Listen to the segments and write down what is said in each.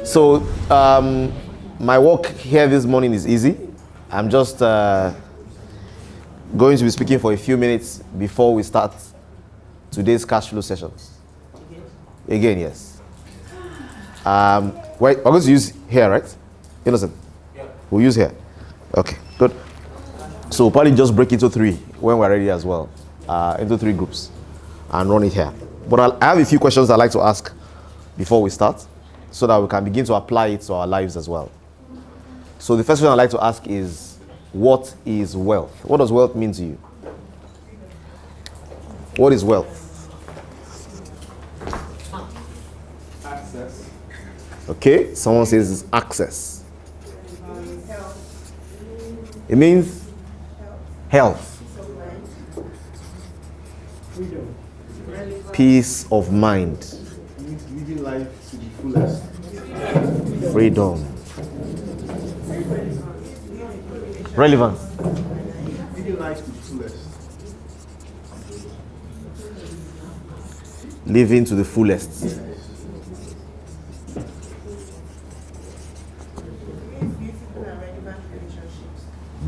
So, my work here this morning is easy. I'm just going to be speaking for a few minutes before we start today's cash flow sessions. Again, yes. We're going to use here, right? Innocent? Yeah. We'll use here. Okay, good. So we'll probably just break into three when we're ready as well, into three groups, and run it here. But I have a few questions I'd like to ask before we start, so that we can begin to apply it to our lives as well. So the first question I'd like to ask is, what is wealth? What does wealth mean to you? What is wealth? Access. Okay, someone says it's access. It means health. Freedom. Peace of mind. It means living life to the fullest. Freedom. Relevance. Living life to the fullest. Living to the fullest.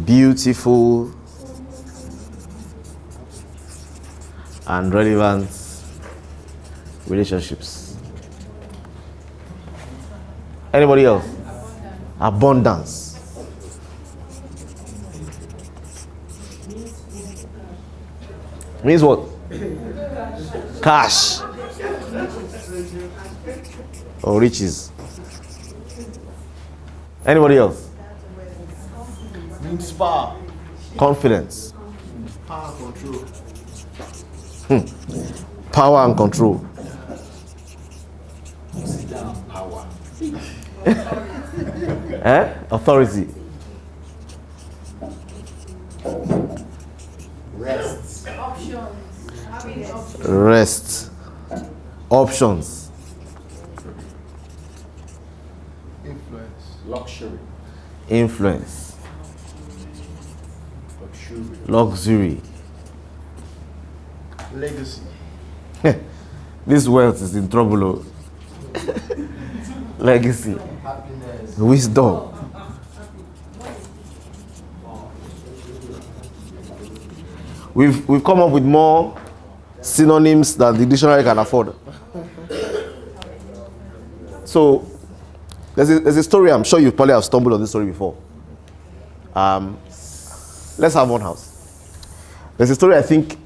Beautiful and relevant relationships. Anybody else? Abundance. Means what? Cash. Or riches. Anybody else? Means power. Confidence. Power control. Power and control. Power. Authority. Rest. Rest. Options. Influence. Luxury. Influence. Luxury. Luxury. Legacy. This wealth is in trouble. Oh. Legacy. Happiness. Wisdom. We've come up with more synonyms than the dictionary can afford. So there's a story. I'm sure you probably have stumbled on this story before. Let's have one house. There's a story I think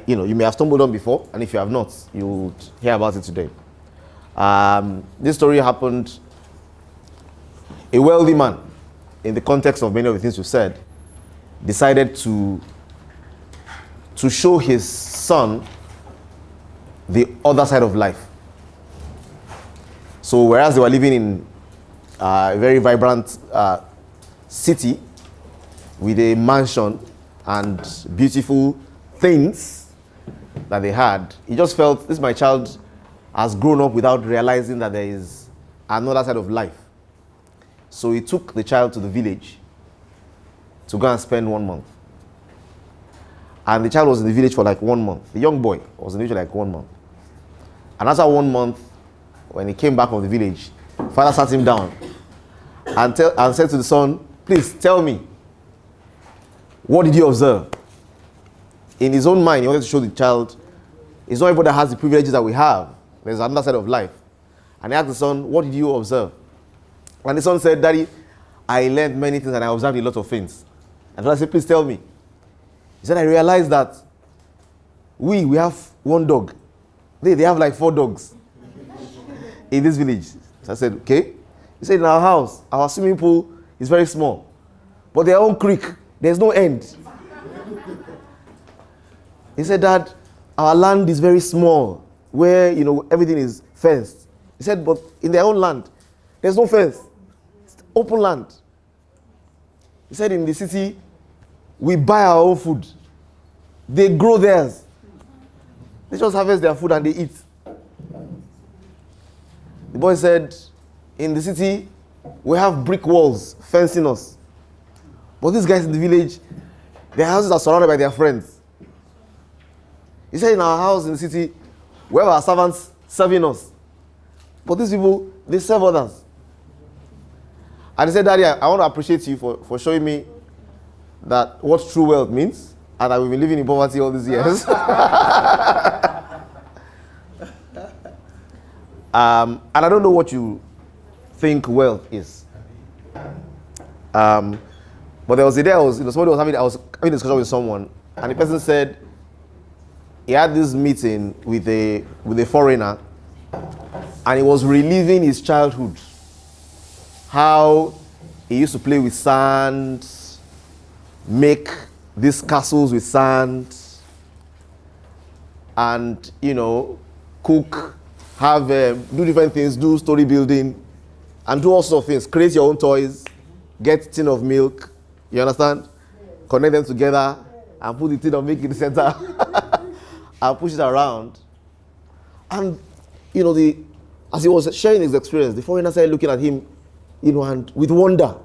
you may have stumbled on before, and if you have not, you'll hear about it today. This story happened. A wealthy man, in the context of many of the things we've said, decided to show his son the other side of life. So whereas they were living in a very vibrant city with a mansion and beautiful things that they had, he just felt, this my child has grown up without realizing that there is another side of life. So he took the child to the village to go and spend 1 month. And the child was in the village for like 1 month. The young boy was in the village for like 1 month. And after 1 month, when he came back from the village, father sat him down and said to the son, please tell me, what did you observe? In his own mind, he wanted to show the child, it's not everybody that has the privileges that we have. There's another side of life. And he asked the son, what did you observe? And the son said, Daddy, I learned many things and I observed a lot of things. And I said, please tell me. He said, I realized that we have one dog. They have like 4 dogs in this village. So I said, okay. He said, in our house, our swimming pool is very small. But their own creek, there's no end. He said, Dad, our land is very small, where, everything is fenced. He said, but in their own land, there's no fence. It's open land. He said, in the city, we buy our own food. They grow theirs. They just harvest their food and they eat. The boy said, in the city, we have brick walls fencing us. But these guys in the village, their houses are surrounded by their friends. He said, in our house in the city, we have our servants serving us. But these people, they serve others. And he said, Daddy, I want to appreciate you for showing me that what true wealth means, and that we've been living in poverty all these years. And I don't know what you think wealth is. But there was a day I was having a discussion with someone, and the person said he had this meeting with a foreigner, and he was reliving his childhood, how he used to play with sand, make these castles with sand, and cook, have do different things, do story building, and do all sorts of things. Create your own toys, get a tin of milk, you understand? Connect them together and put the tin of milk in the center and push it around. And as he was sharing his experience, the foreigner started looking at him, and with wonder,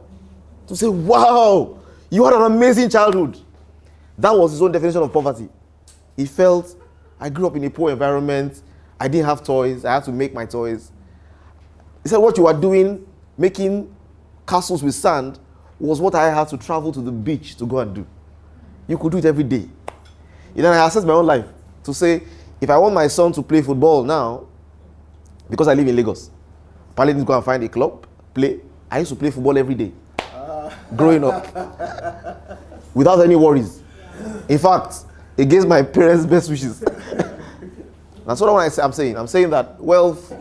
to say, wow, you had an amazing childhood. That was his own definition of poverty. He felt, I grew up in a poor environment, I didn't have toys, I had to make my toys. He said, what you were doing, making castles with sand, was what I had to travel to the beach to go and do. You could do it every day. I assessed my own life to say, if I want my son to play football now, because I live in Lagos, probably need to go and find a club, play. I used to play football every day, growing up, without any worries. In fact, against my parents' best wishes. That's what I'm saying. I'm saying that wealth,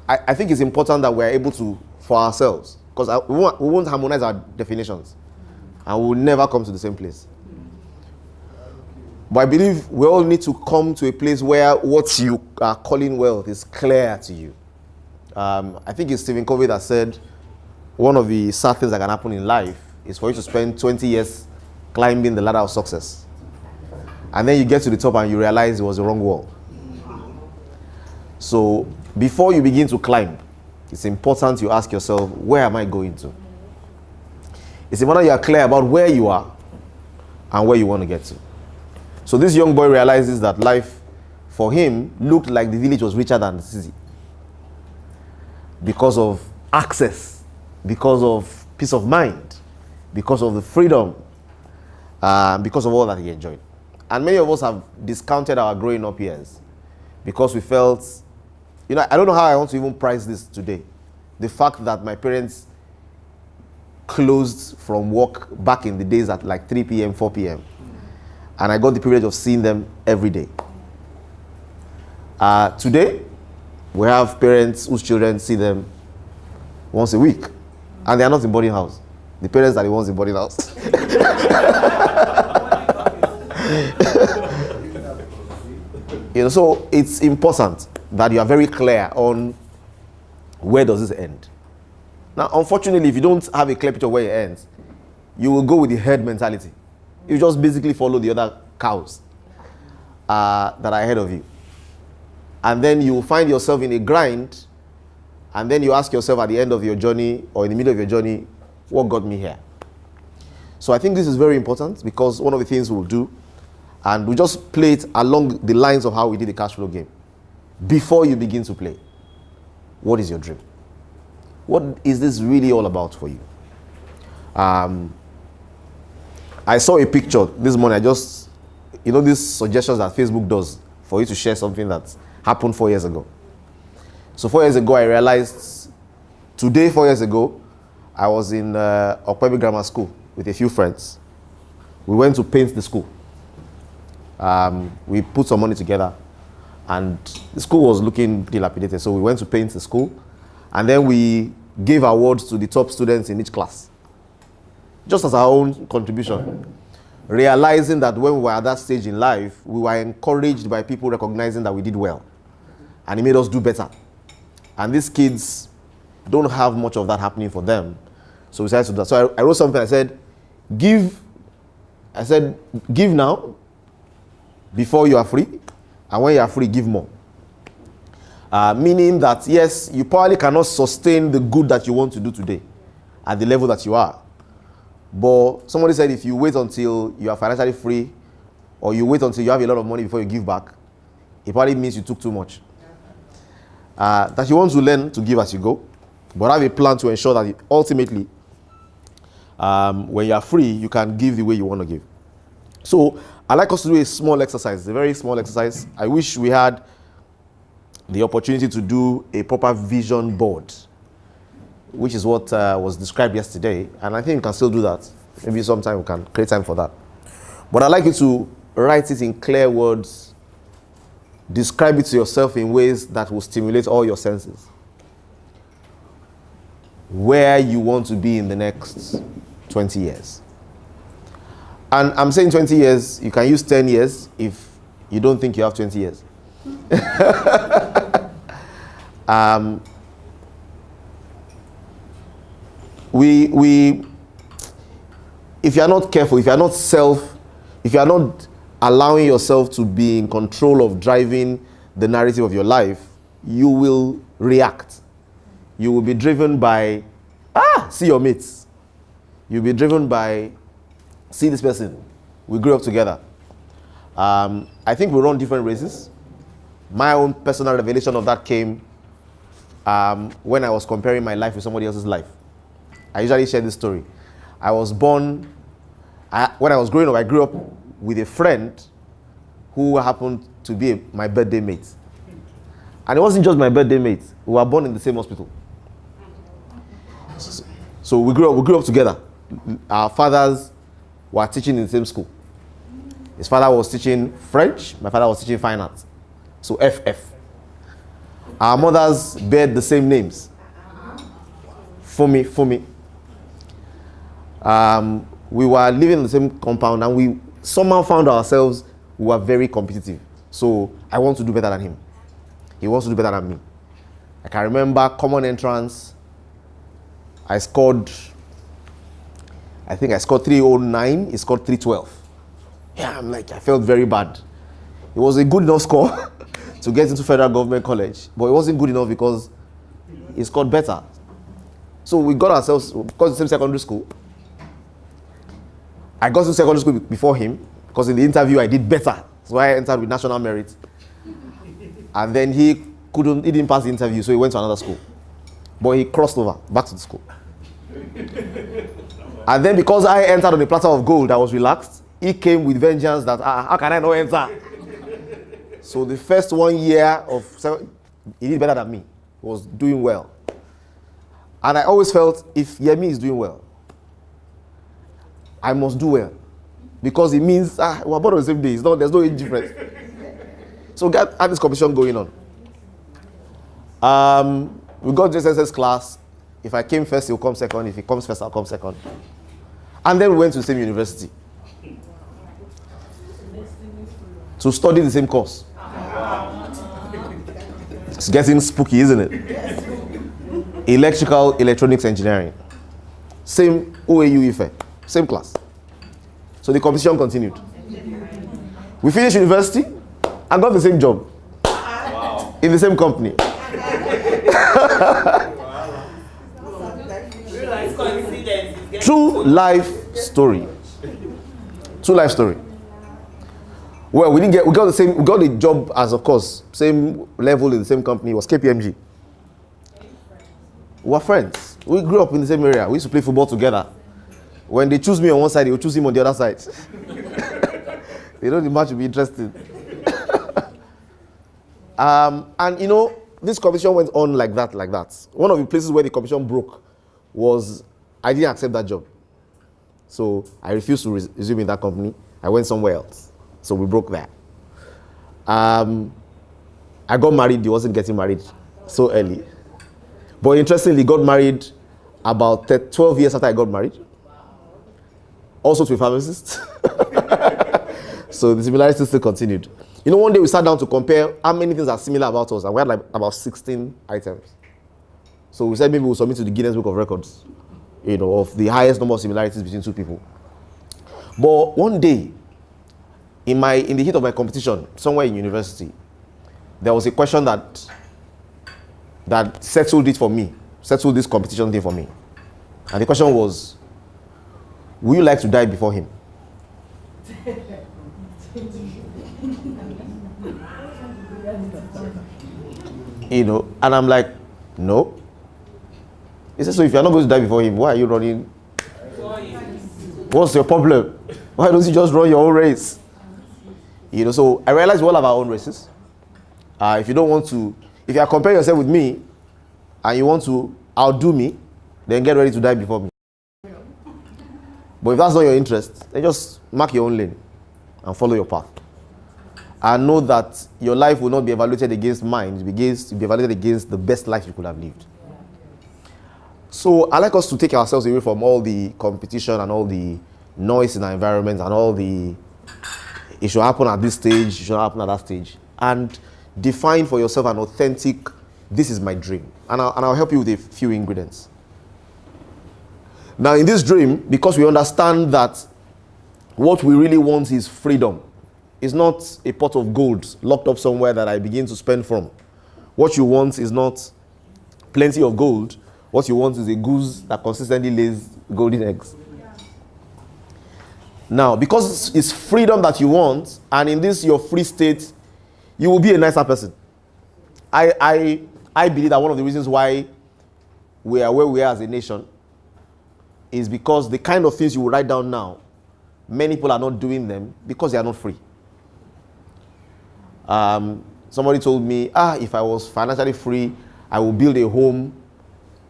I think it's important that we're able to, for ourselves, because we won't harmonize our definitions, and we'll never come to the same place. But I believe we all need to come to a place where what you are calling wealth is clear to you. I think it's Stephen Covey that said, one of the sad things that can happen in life is for you to spend 20 years climbing the ladder of success. And then you get to the top and you realize it was the wrong wall. So before you begin to climb, it's important you ask yourself, where am I going to? It's important you are clear about where you are and where you want to get to. So this young boy realizes that life for him looked like the village was richer than the city. Because of access, because of peace of mind, because of the freedom, because of all that he enjoyed. And many of us have discounted our growing up years because we felt, I don't know how I want to even price this today. The fact that my parents closed from work back in the days at like 3 p.m., 4 p.m. And I got the privilege of seeing them every day. Today, we have parents whose children see them once a week. And they are not in boarding house. The parents are the ones in boarding house. So it's important that you are very clear on where does this end. Now, unfortunately, if you don't have a clear picture where it ends, you will go with the herd mentality. You just basically follow the other cows that are ahead of you. And then you will find yourself in a grind, and then you ask yourself at the end of your journey or in the middle of your journey, what got me here? So I think this is very important, because one of the things we'll do, and we just play it along the lines of how we did the cash flow game. Before you begin to play, what is your dream? What is this really all about for you? I saw a picture this morning. I just, these suggestions that Facebook does for you to share something that happened 4 years ago. So 4 years ago, I realized, today, 4 years ago, I was in Okpebe Grammar School with a few friends. We went to paint the school. We put some money together, and the school was looking dilapidated, so we went to paint the school, and then we gave awards to the top students in each class, just as our own contribution, realizing that when we were at that stage in life, we were encouraged by people recognizing that we did well, and it made us do better. And these kids don't have much of that happening for them, so we decided to do that. So I wrote something. I said, give now, before you are free, and when you are free, give more. Meaning that, yes, you probably cannot sustain the good that you want to do today at the level that you are. But somebody said if you wait until you are financially free, or you wait until you have a lot of money before you give back, it probably means you took too much. That you want to learn to give as you go, but have a plan to ensure that ultimately, when you are free, you can give the way you want to give. So I'd like us to do a small exercise, a very small exercise. I wish we had the opportunity to do a proper vision board, which is what was described yesterday, and I think we can still do that. Maybe sometime we can create time for that. But I'd like you to write it in clear words, describe it to yourself in ways that will stimulate all your senses. Where you want to be in the next 20 years. And I'm saying 20 years, you can use 10 years if you don't think you have 20 years. If you are not careful, if you are not allowing yourself to be in control of driving the narrative of your life, you will react. You will be driven by, see your mates. You'll be driven by, see this person. We grew up together. I think we run different races. My own personal revelation of that came when I was comparing my life with somebody else's life. I usually share this story. I was born, when I was growing up, I grew up with a friend who happened to be my birthday mate. And it wasn't just my birthday mate. We were born in the same hospital. So we grew up together. Our fathers were teaching in the same school. His father was teaching French, my father was teaching fine arts. So FF. Our mothers bear the same names. Fumi. We were living in the same compound, and we somehow found ourselves, we were very competitive. So I want to do better than him. He wants to do better than me. I can remember common entrance. I think I scored 309, he scored 312. Yeah, I felt very bad. It was a good enough score to get into Federal Government College, but it wasn't good enough because he scored better. So we got ourselves, because the same secondary school. I got to secondary school before him, because in the interview I did better. So I entered with national merit. And then he didn't pass the interview, so he went to another school. But he crossed over back to the school. And then because I entered on a platter of gold, I was relaxed. He came with vengeance that, how can I not enter? So the first 1 year he did better than me. He was doing well. And I always felt, if Yemi is doing well, I must do well. Because it means, we're born on the same day. There's no age difference. So we had this competition going on. We got JSS class. If I came first, he'll come second. If he comes first, I'll come second. And then we went to the same university to study the same course. It's getting spooky, isn't it? Electrical Electronics Engineering. Same OAU Ife. Same class. So the competition continued. We finished university and got the same job. Wow. In the same company. True life story. True life story. Well, we got the job as, of course, same level in the same company. It was KPMG. We were friends. We grew up in the same area. We used to play football together. When they choose me on one side, they will choose him on the other side. They know the match will be interesting. And this competition went on like that. One of the places where the competition broke was I didn't accept that job. So I refused to resume in that company. I went somewhere else. So we broke there. I got married. He wasn't getting married so early. But interestingly, got married about 12 years after I got married. Also to a pharmacist. So the similarities still continued. One day we sat down to compare how many things are similar about us, and we had about 16 items. So we said maybe we'll submit to the Guinness Book of Records, of the highest number of similarities between two people. But one day, in the heat of my competition, somewhere in university, there was a question that settled this competition thing for me. And the question was, would you like to die before him? You know, and I'm like, no. He said, so if you're not going to die before him, why are you running? What's your problem? Why don't you just run your own race? You know, so I realize we all have our own races. If you don't want to, if you are comparing yourself with me and you want to outdo me, then get ready to die before me. But if that's not your interest, then just mark your own lane and follow your path. And know that your life will not be evaluated against mine, it will be evaluated against the best life you could have lived. So I like us to take ourselves away from all the competition and all the noise in our environment and all the it should happen at this stage, it should happen at that stage. And define for yourself an authentic, this is my dream. And I'll help you with a few ingredients. Now in this dream, because we understand that what we really want is freedom. It's not a pot of gold locked up somewhere that I begin to spend from. What you want is not plenty of gold. What you want is a goose that consistently lays golden eggs. Now, because it's freedom that you want, and in this your free state, you will be a nicer person. I believe that one of the reasons why we are where we are as a nation is because the kind of things you will write down now, many people are not doing them because they are not free. Somebody told me, if I was financially free, I would build a home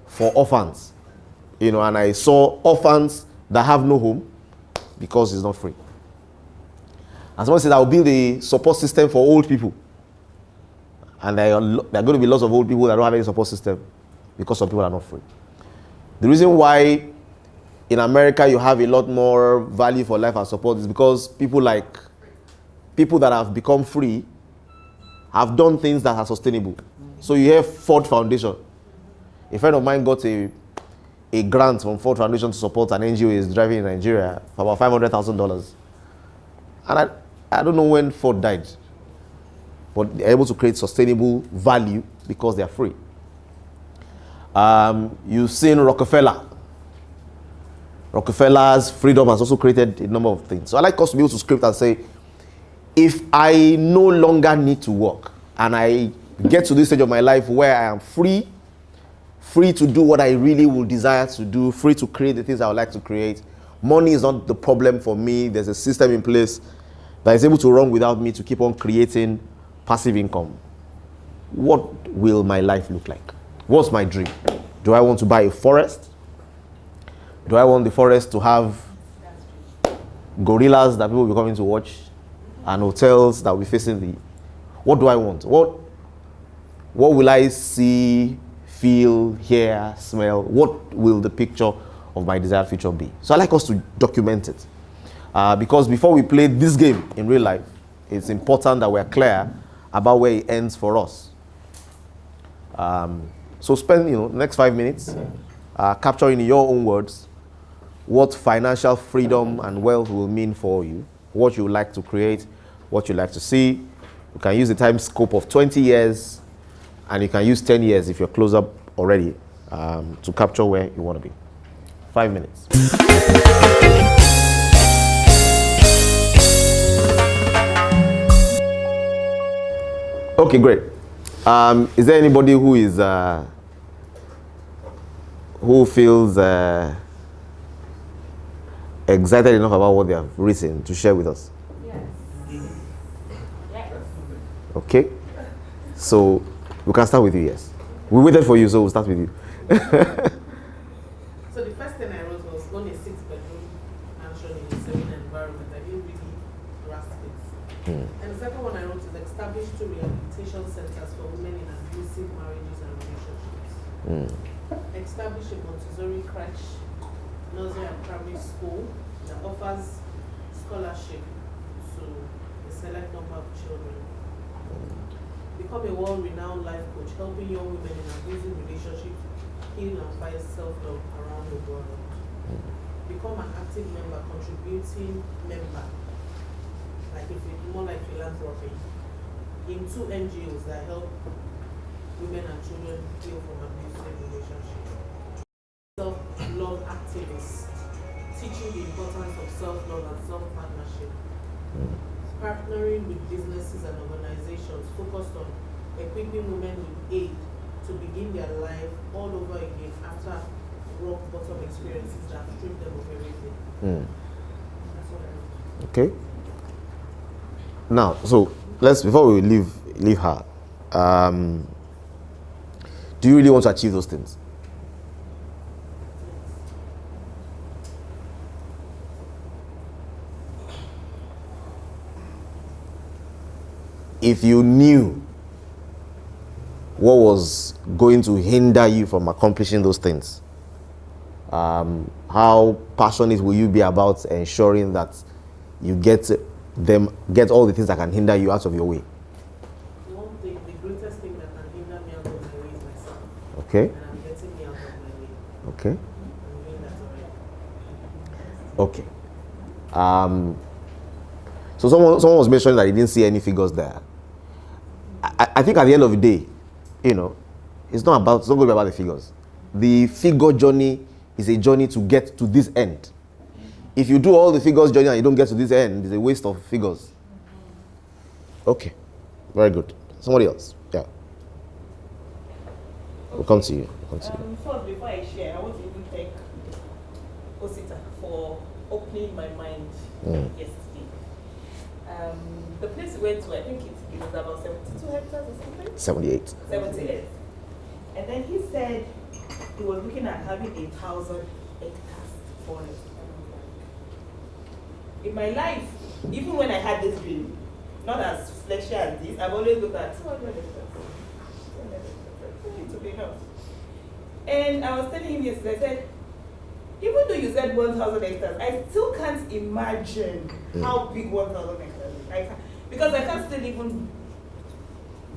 for orphans. You know, and I saw orphans that have no home because it's not free. And someone said, I'll build a support system for old people. And there are going to be lots of old people that don't have any support system because some people are not free. The reason why in America you have a lot more value for life and support is because people that have become free have done things that are sustainable. So you have Ford Foundation. A friend of mine got a grant from Ford Foundation to support an NGO is driving in Nigeria for about $500,000. And I don't know when Ford died, but they're able to create sustainable value because they are free. You've seen Rockefeller. Rockefeller's freedom has also created a number of things. So I like us to be able to script and say, if I no longer need to work and I get to this stage of my life where I am free to do what I really will desire to do, free to create the things I would like to create. Money is not the problem for me. There's a system in place that is able to run without me to keep on creating passive income. What will my life look like? What's my dream? Do I want to buy a forest? Do I want the forest to have gorillas that people will be coming to watch and hotels that will be facing the... What do I want? What will I see, feel, hear, smell? What will the picture of my desired future be? So I like us to document it. Because before we play this game in real life, it's important that we're clear about where it ends for us. So spend the next 5 minutes capturing in your own words what financial freedom and wealth will mean for you, what you would like to create, what you like to see. You can use the time scope of 20 years, and you can use 10 years if you're close up already to capture where you want to be. 5 minutes. Okay, great. Is there anybody who is who feels excited enough about what they have written to share with us? Yes. Okay. So we can start with you. Yes. We waited for you, so we'll start with you. So the first thing I wrote was own a 6-bedroom mansion in a serene environment. I didn't really grasp it. And the second one I wrote is establish 2 rehabilitation centers for women in abusive marriages and relationships. Establish a Montessori crèche, nursery and primary school that offers scholarship to a select number of children. Become a world-renowned life coach, helping young women in abusive relationships heal and find self-love around the world. Become an active member, contributing member, more like philanthropy, in 2 NGOs that help women and children heal from abusive relationships. Self-love activist, teaching the importance of self-love and self-partnership. partnering with businesses and organizations focused on equipping women with aid to begin their life all over again after rock bottom experiences that have stripped them of everything. That's what I wrote. Okay. Now, so before we leave her, do you really want to achieve those things? If you knew what was going to hinder you from accomplishing those things, how passionate will you be about ensuring that you get all the things that can hinder you out of your way? One thing, the greatest thing that can hinder me out of my way is myself. Okay. And I'm getting me out of my way. Okay. I'm doing that already. Okay. So someone was mentioning that he didn't see any figures there. I think at the end of the day, it's not going to be about the figures. The figure journey is a journey to get to this end. If you do all the figures journey and you don't get to this end, it's a waste of figures. Okay. Very good. Somebody else. Yeah. We'll come to you. First, before I share, I want to even thank Osita for opening my mind yesterday. The place we went to, I think it was about 72 hectares or something? 78. 78. And then he said he was looking at having 1,000 hectares forest. In my life, even when I had this dream, not as fleshy as this, I've always looked at 200 hectares. It will be enough. And I was telling him yesterday, I said, even though you said 1,000 hectares, I still can't imagine how big 1,000 hectares is. Because I can't still even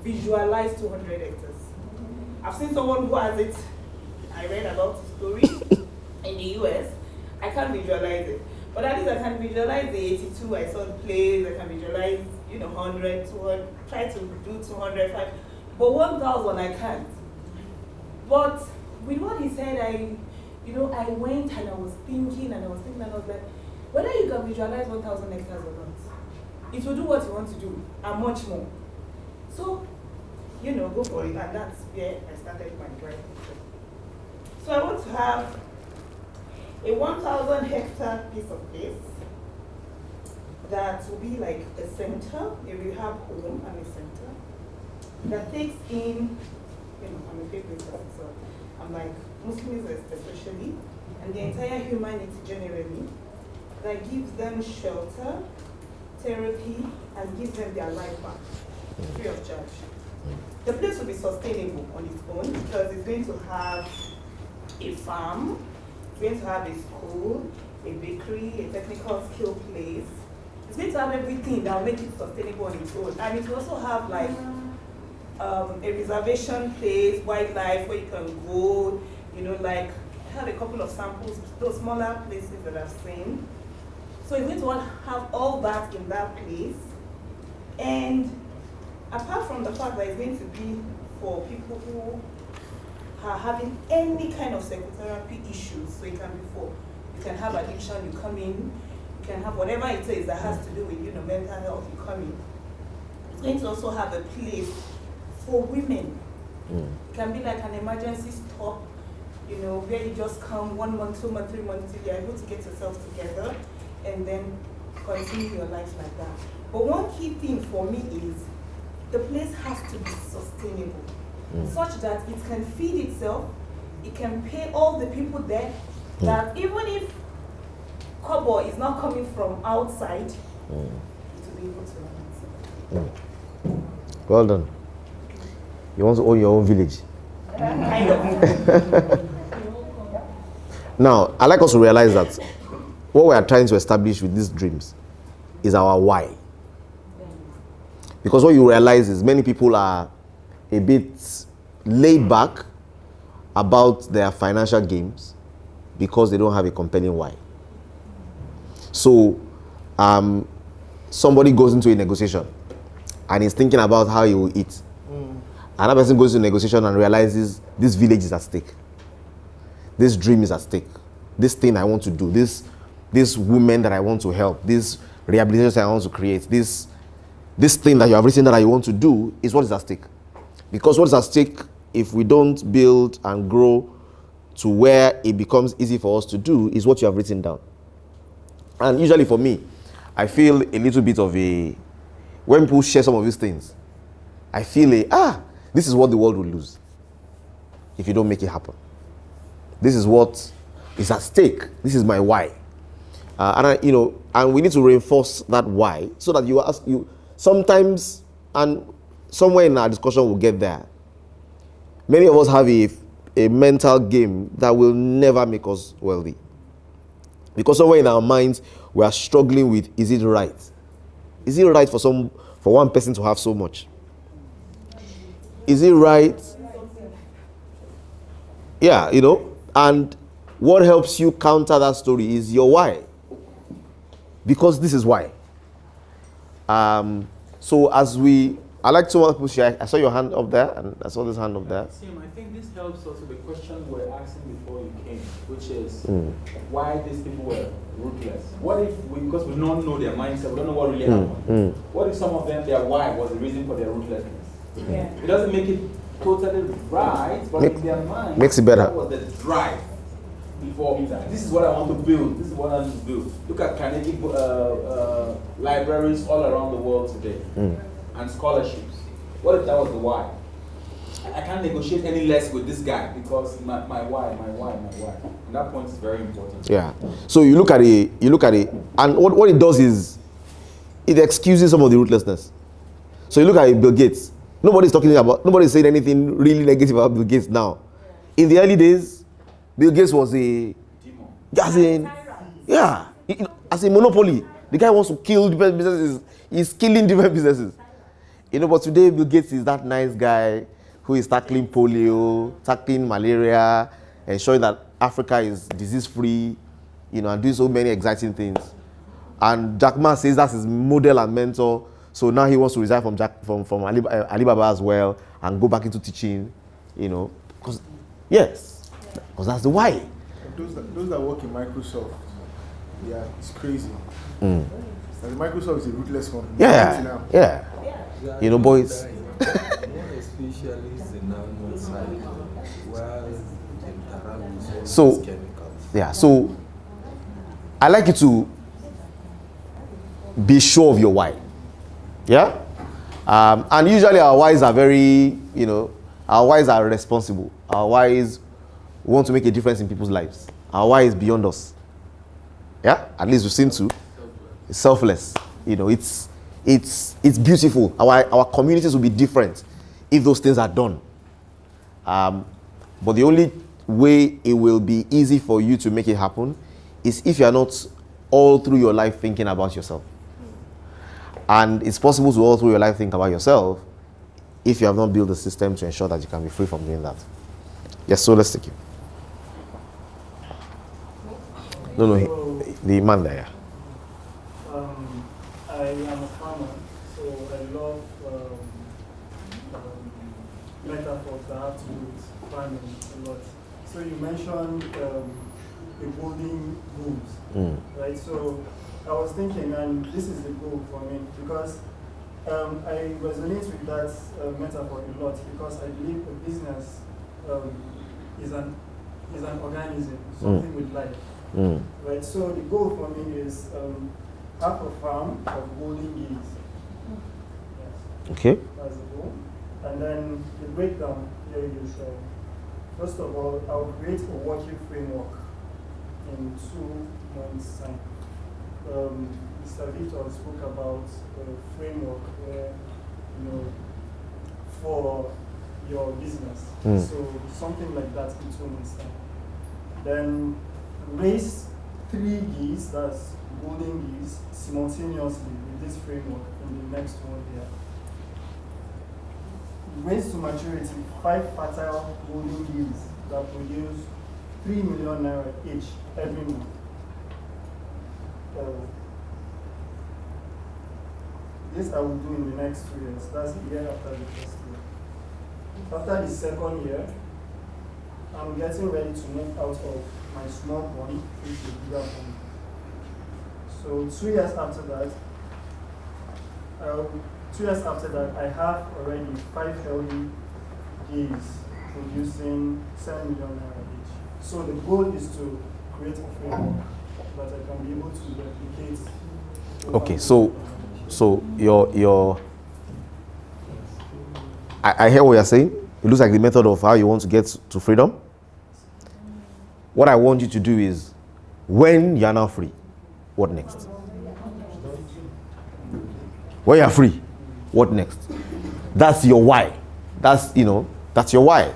visualize 200 hectares. I've seen someone who has it. I read about the story in the US. I can't visualize it. But at least I can visualize the 82 I saw the place. I can visualize, 100, 200, try to do 205. But 1,000 I can't. But with what he said, I went and I was thinking and I was like, whether you can visualize 1,000 hectares or not, it will do what you want to do and much more. So, go for it. And that's where I started my drive. So I want to have a 1,000 hectare piece of place that will be like a center, a rehab home and a center that takes in, I'm a faith person, so I'm like Muslims especially, and the entire humanity generally, that gives them shelter, therapy, and gives them their life back, free of charge. The place will be sustainable on its own because it's going to have a farm, it's going to have a school, a bakery, a technical skill place. It's going to have everything that will make it sustainable on its own. And it will also have like a reservation place, wildlife where you can go, like I had a couple of samples, those smaller places that I've seen. So it's going to have all that in that place. And apart from the fact that it's going to be for people who are having any kind of psychotherapy issues, so it can be for, you can have addiction, you come in, you can have whatever it is that has to do with mental health, you come in. It's going to also have a place for women. It can be like an emergency stop, where you just come 1 month, 2 months, 3 months, till you're able to get yourself together and then continue your life like that. But one key thing for me is the place has to be sustainable, such that it can feed itself, it can pay all the people there, that even if kobo is not coming from outside, it will be able to run itself. Well done. You want to own your own village. Kind of. Now, I'd like us to realize that what we are trying to establish with these dreams is our why. Because what you realize is many people are a bit laid back about their financial gains because they don't have a compelling why. So, somebody goes into a negotiation and is thinking about how he will eat. Another person goes to a negotiation and realizes this village is at stake. This dream is at stake. This thing I want to do, this woman that I want to help, this rehabilitation I want to create, this this thing that you have written that you want to do is what is at stake. Because what is at stake, if we don't build and grow to where it becomes easy for us to do, is what you have written down. And usually for me, I feel a little bit of a, when people share some of these things, I feel this is what the world will lose if you don't make it happen. This is what is at stake. This is my why. And we need to reinforce that why so that you sometimes, and somewhere in our discussion we'll get there, many of us have a mental game that will never make us wealthy. Because somewhere in our minds we are struggling with, is it right? Is it right for one person to have so much? Is it right? Yeah, and what helps you counter that story is your why. Because this is why. So I like to want people share. I saw your hand up there, and I saw this hand up there. Sim, I think this helps us with the question we were asking before you came, which is why these people were ruthless. What if because we don't know their mindset, we don't know what really happened. What if some of them, their why was the reason for their ruthlessness? Yeah. It doesn't make it totally right, but in their mind, makes it better. That was the drive before. This is what I want to build. This is what I want to build. Look at Carnegie libraries all around the world today, and scholarships. What if that was the why? I can't negotiate any less with this guy because my why. And that point is very important. Yeah. So you look at it, and what it does is it excuses some of the ruthlessness. So you look at Bill Gates. Nobody's saying anything really negative about Bill Gates now. In the early days, Bill Gates was as a monopoly. The guy wants to kill different businesses. He's killing different businesses. But today Bill Gates is that nice guy who is tackling polio, tackling malaria, ensuring that Africa is disease-free, and doing so many exciting things. And Jack Ma says that's his model and mentor. So now he wants to resign from Alibaba as well and go back into teaching, because that's the why. Those that work in Microsoft, it's crazy. And Microsoft is a ruthless company. Yeah. Boys. So I like you to be sure of your why. Yeah? And usually our whys are very, our whys are responsible. Our whys want to make a difference in people's lives. Our why is beyond us. Yeah? At least we seem to. It's selfless. It's beautiful. Our communities will be different if those things are done. But the only way it will be easy for you to make it happen is if you are not all through your life thinking about yourself. And it's possible to all through your life think about yourself if you have not built a system to ensure that you can be free from doing that. Yes, so let's take you. The man there. I am a farmer, so I love metaphors that have to do with farming a lot. So you mentioned the golden rules, right? So I was thinking, and this is the goal for me, because I resonate with that metaphor a lot, because I believe a business is an organism, something with life, right? So the goal for me is have a farm of golden geese. Yes. Okay. That's the goal. And then the breakdown here is, first of all, I'll create a working framework in 2 months' time. Mr. Victor spoke about a framework where, for your business. So something like that in 2 months' time. Then raise 3 geese, that's golden geese, simultaneously with this framework in the next 1 year. Raise to maturity 5 fertile golden geese that produce 3 million naira each every month. This I will do in the next 2 years. That's the year after the first year. After the second year, I'm getting ready to move out of my small pond into a bigger pond. So 2 years after that, I'll 2 years after that, I have already 5 healthy gays producing 7 million naira each. So the goal is to create a framework that I can be able to replicate. Okay, so your I hear what you're saying. It looks like the method of how you want to get to freedom. What I want you to do is, when you're now free, what next? When you're free, what next? That's your why. That's your why.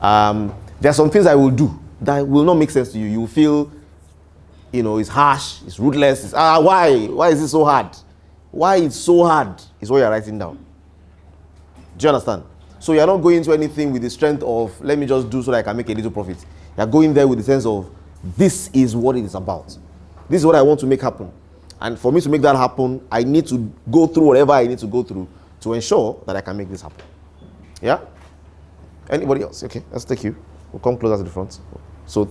There are some things I will do that will not make sense to you. You will feel, it's harsh, it's ruthless. It's, why? Why is it so hard? Why it's so hard is what you're writing down. Do you understand? So you're not going into anything with the strength of, let me just do so that I can make a little profit. You're going there with the sense of, this is what it is about. This is what I want to make happen. And for me to make that happen, I need to go through whatever I need to go through to ensure that I can make this happen. Yeah? Anybody else? Okay, let's take you. We'll come closer to the front. So,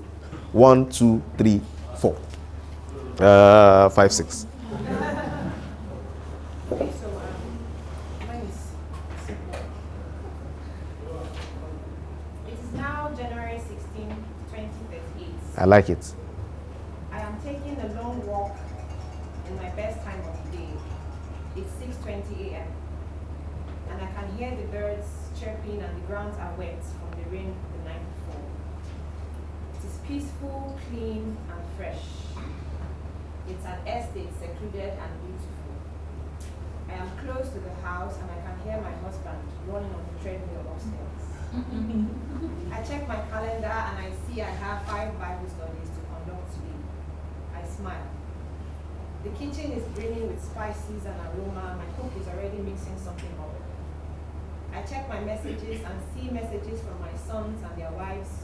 1, 2, 3, 4. 5, 6. Okay, so mine is simple. It is now January 16, 2038. I like it. I am taking a long walk in my best time of the day. It's 6:20 a.m. and I can hear the birds chirping and the grounds are wet from the rain the night before. It is peaceful, clean and fresh. It's an estate, secluded and beautiful. I am close to the house and I can hear my husband running on the treadmill upstairs. I check my calendar and I see I have 5 Bible studies to conduct today. I smile. The kitchen is brimming with spices and aroma. My cook is already mixing something up. I check my messages and see messages from my sons and their wives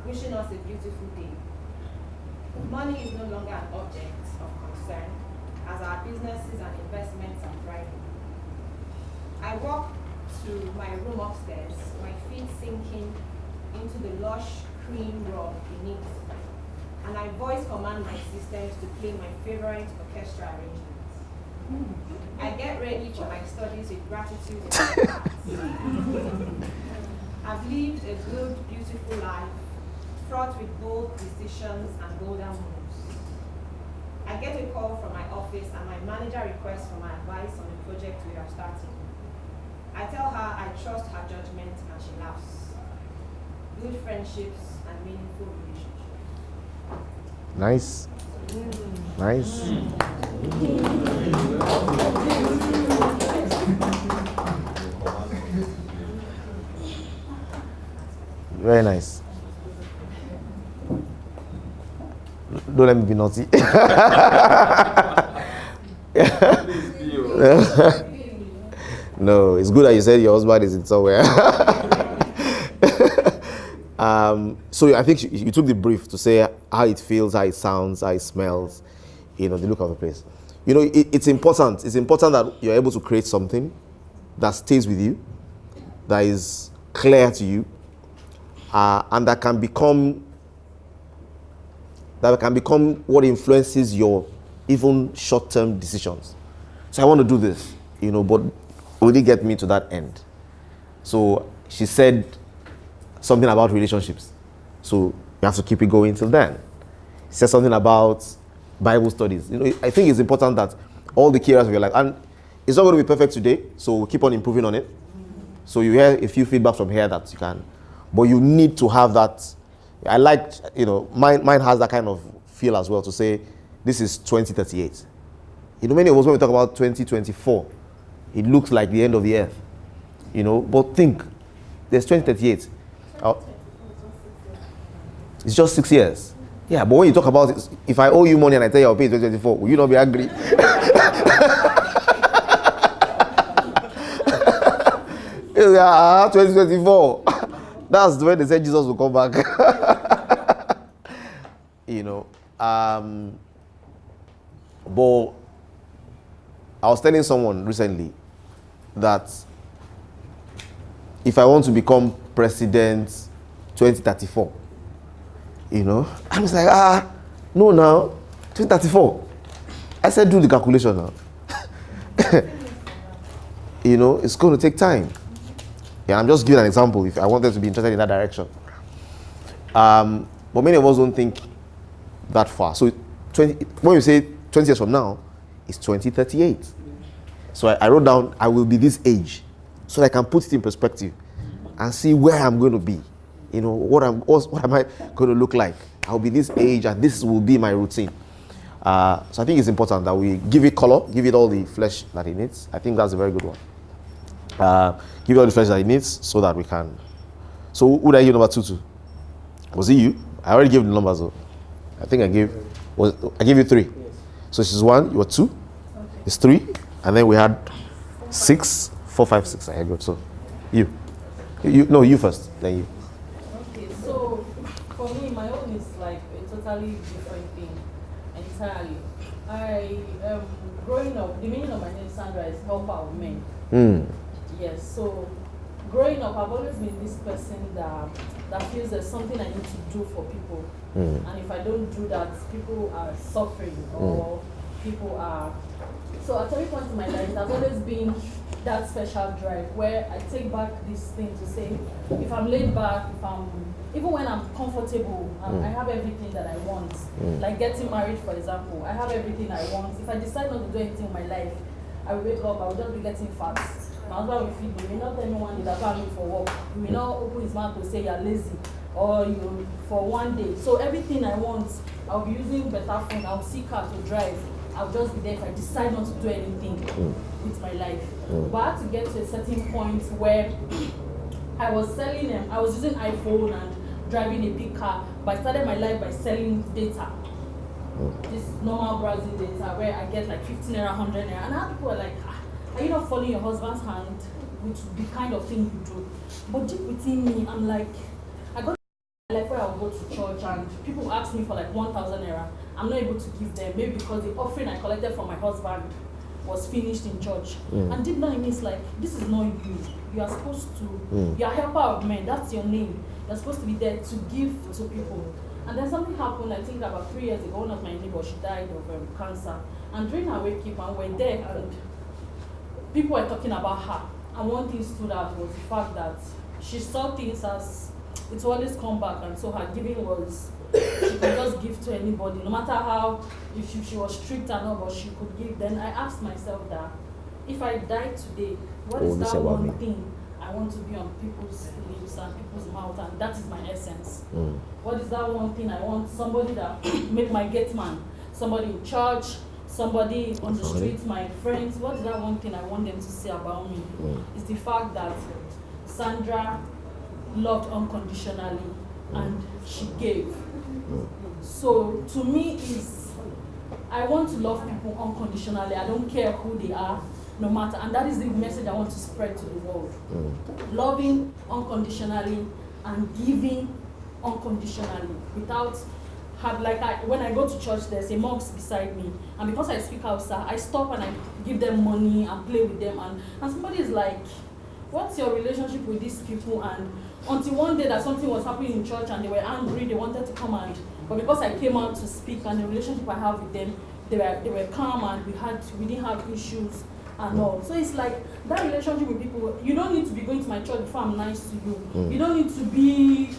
wishing us a beautiful day. Money is no longer an object of concern as our businesses and investments are thriving. I walk to my room upstairs, my feet sinking into the lush cream rug beneath, and I voice command my systems to play my favorite orchestra arrangements. I get ready for my studies with gratitude in my heart. I've lived a good, beautiful life, fraught with bold decisions and golden moves. I get a call from my office and my manager requests for my advice on the project we are starting. I tell her I trust her judgment and she laughs. Good friendships and meaningful relationships. Nice. Nice. Very nice. Don't let me be naughty. No, it's good that you said your husband is in somewhere. So I think you took the brief to say how it feels, how it sounds, how it smells, the look of the place. It's important. It's important that you're able to create something that stays with you, that is clear to you, and that can become what influences your even short-term decisions. So I want to do this, but will it get me to that end? So she said something about relationships. So you have to keep it going till then. She said something about Bible studies. I think it's important that all the key areas of your life, and it's not going to be perfect today, so we'll keep on improving on it. So you hear a few feedback from here that you can, but you need to have that. I like, mine has that kind of feel as well to say, this is 2038. Many of us, when we talk about 2024, it looks like the end of the earth, but think, there's 2038. It's just 6 years. Yeah, but when you talk about it, if I owe you money and I tell you I'll pay 2024, will you not be angry? 2024. That's when they said Jesus will come back. But I was telling someone recently that if I want to become president 2034, I was like, no now, 2034. I said, do the calculation now. you know, it's going to take time. Yeah, I'm just giving an example if I wanted to be interested in that direction. But many of us don't think that far. So when you say 20 years from now, it's 2038. So I wrote down, I will be this age, so that I can put it in perspective and see where I'm going to be. You know, what am I going to look like? I'll be this age, and this will be my routine. So I think it's important that we give it color, give it all the flesh that it needs. I think that's a very good one. Give it all the flesh that it needs, so that we can. So who did I give number 2 to? Was it you? I already gave the numbers though. I think I gave you 3. So she's 1, you were 2. Okay. It's 3, and then we had 6, 4, 5, 6. I good. So you first, then you. Okay, so for me, my own is like a totally different thing entirely. I growing up, the meaning of my name Sandra is helper of men. Yes, so growing up, I've always been this person that feels there's something I need to do for people. And if I don't do that, people are suffering or people are. So at every point in my life, there's always been that special drive where I take back this thing to say, if I'm laid back, even when I'm comfortable, I have everything that I want. Like getting married, for example, I have everything I want. If I decide not to do anything in my life, I will wake up, I will just be getting fat. My husband will feed me. He will not tell me one day that I'm going for work. He will not open his mouth to say you're lazy or for one day. So everything I want, I'll be using better phone, I'll see car to drive. I'll just be there if I decide not to do anything with my life. But I had to get to a certain point where I was using iPhone and driving a big car, but I started my life by selling data. This normal browsing data where I get like 15 naira, 100 naira. And other people are like, are you not following your husband's hand with the kind of thing you do? But deep within me, I'm like, I got to life where I'll go to church and people ask me for like 1,000 naira. I'm not able to give them, maybe because the offering I collected from my husband was finished in church. And deep down in me, it's like, this is not you. You are supposed to, you're a helper of men, that's your name. You're supposed to be there to give to people. And then something happened, I think about 3 years ago, one of my neighbors, she died of cancer. And during her wake up, we're there and people were talking about her. And one thing stood out was the fact that she saw things as, it always come back, and so her giving was, she could just give to anybody, no matter how, if she was strict or not, but she could give. Then I asked myself that, if I die today, what is that one thing I want to be on people's lips and people's mouth, and that is my essence. What is that one thing I want? Somebody that make my gate man, somebody in church, somebody on the street, my friends. What is that one thing I want them to say about me? It's the fact that Sandra loved unconditionally and she gave. So to me, I want to love people unconditionally. I don't care who they are, no matter. And that is the message I want to spread to the world. Loving unconditionally and giving unconditionally without when I go to church, there's a monk beside me, and because I speak Hausa, I stop and I give them money and play with them, and somebody is like, what's your relationship with these people? And until one day that something was happening in church and they were angry, they wanted to come but because I came out to speak and the relationship I have with them, they were calm and we didn't have issues and all. So it's like that relationship with people, you don't need to be going to my church before I'm nice to you. You don't need to be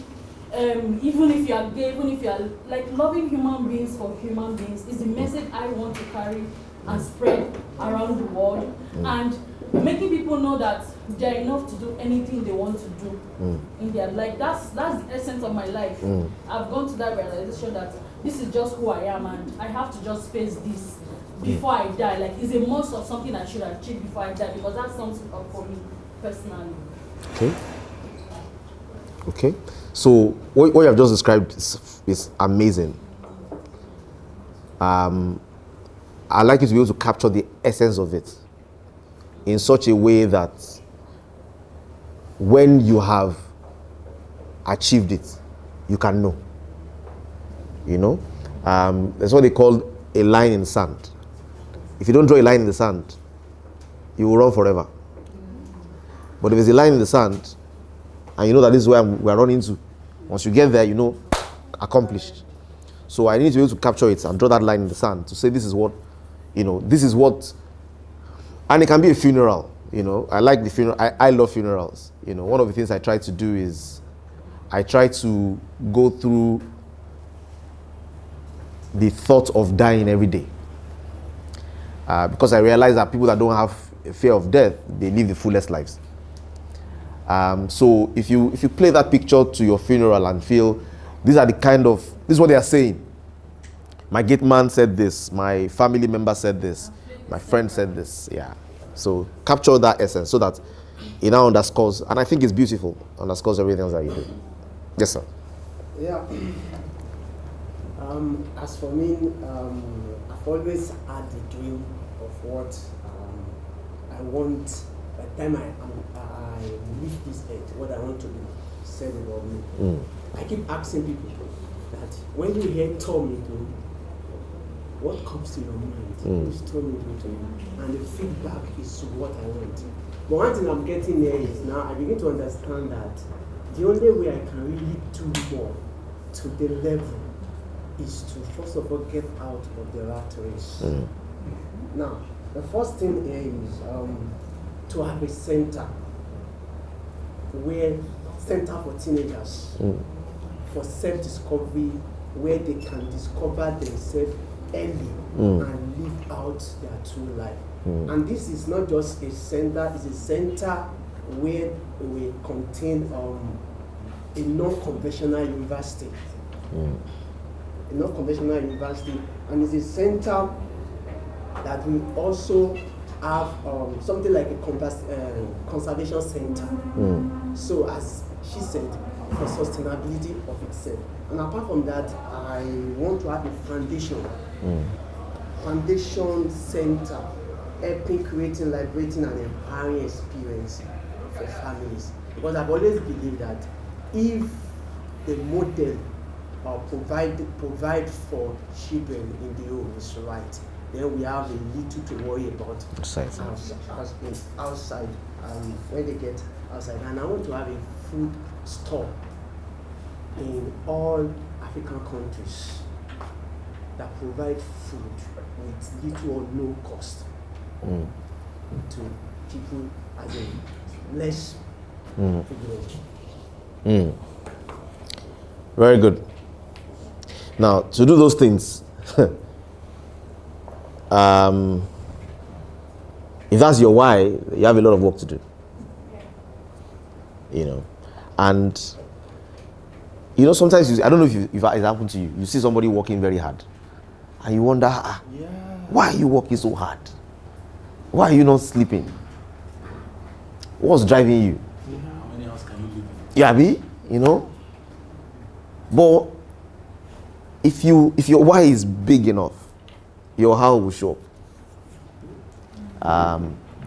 even if you are gay, even if you are like loving human beings for human beings is the message I want to carry and spread around the world, and making people know that they're enough to do anything they want to do in their life. That's the essence of my life. I've gone to that realization that this is just who I am, and I have to just face this before I die. Like, it's a must of something I should achieve before I die, because that's something up for me personally. Okay. So what you have just described is amazing. I'd like you to be able to capture the essence of it in such a way that when you have achieved it, you can know. You know? That's what they call a line in the sand. If you don't draw a line in the sand, you will run forever. But if there's a line in the sand, and you know that this is where we are running to, once you get there, you know, accomplished. So I need to be able to capture it and draw that line in the sand to say this is what, and it can be a funeral. You know, I like the funeral. I love funerals. You know, one of the things I try to do is I try to go through the thought of dying every day. Because I realize that people that don't have a fear of death, they live the fullest lives. So if you play that picture to your funeral and feel this is what they are saying. My gate man said this, my family member said this, my friend said this. Yeah. So capture that essence so that it now underscores, and I think it's beautiful, underscores everything else that you do. Yes, sir. Yeah. As for me, I've always had the dream of what I want. By the time I leave this earth, what I want to be said about me. I keep asking people that when you hear Tommy do, what comes to your mind? Who's Tommy do to you? And the feedback is what I want. But one thing I'm getting there is now I begin to understand that the only way I can really do more to the level is to first of all get out of the rat race. Now, the first thing here is to have a center for teenagers for self-discovery, where they can discover themselves early and live out their true life. And this is not just a center, it's a center where we contain a non-conventional university. A non-conventional university, and it's a center that we also have something like a conservation center. So as she said, for sustainability of itself. And apart from that, I want to have a foundation center, helping creating, liberating and empowering experience for families. Because I've always believed that if the model provide for children in the home is right, then we have a little to worry about outside when they get outside. And I want to have a food store in all African countries that provide food with little or no cost to people as a less privileged. Very good. Now, to do those things, if that's your why, you have a lot of work to do. You know, and you know, sometimes I don't know if it happened to you. You see somebody working very hard, and you wonder, why are you working so hard? Why are you not sleeping? What's driving you? How many hours can you live in? Yeah, you know. But if your why is big enough, your how will show up.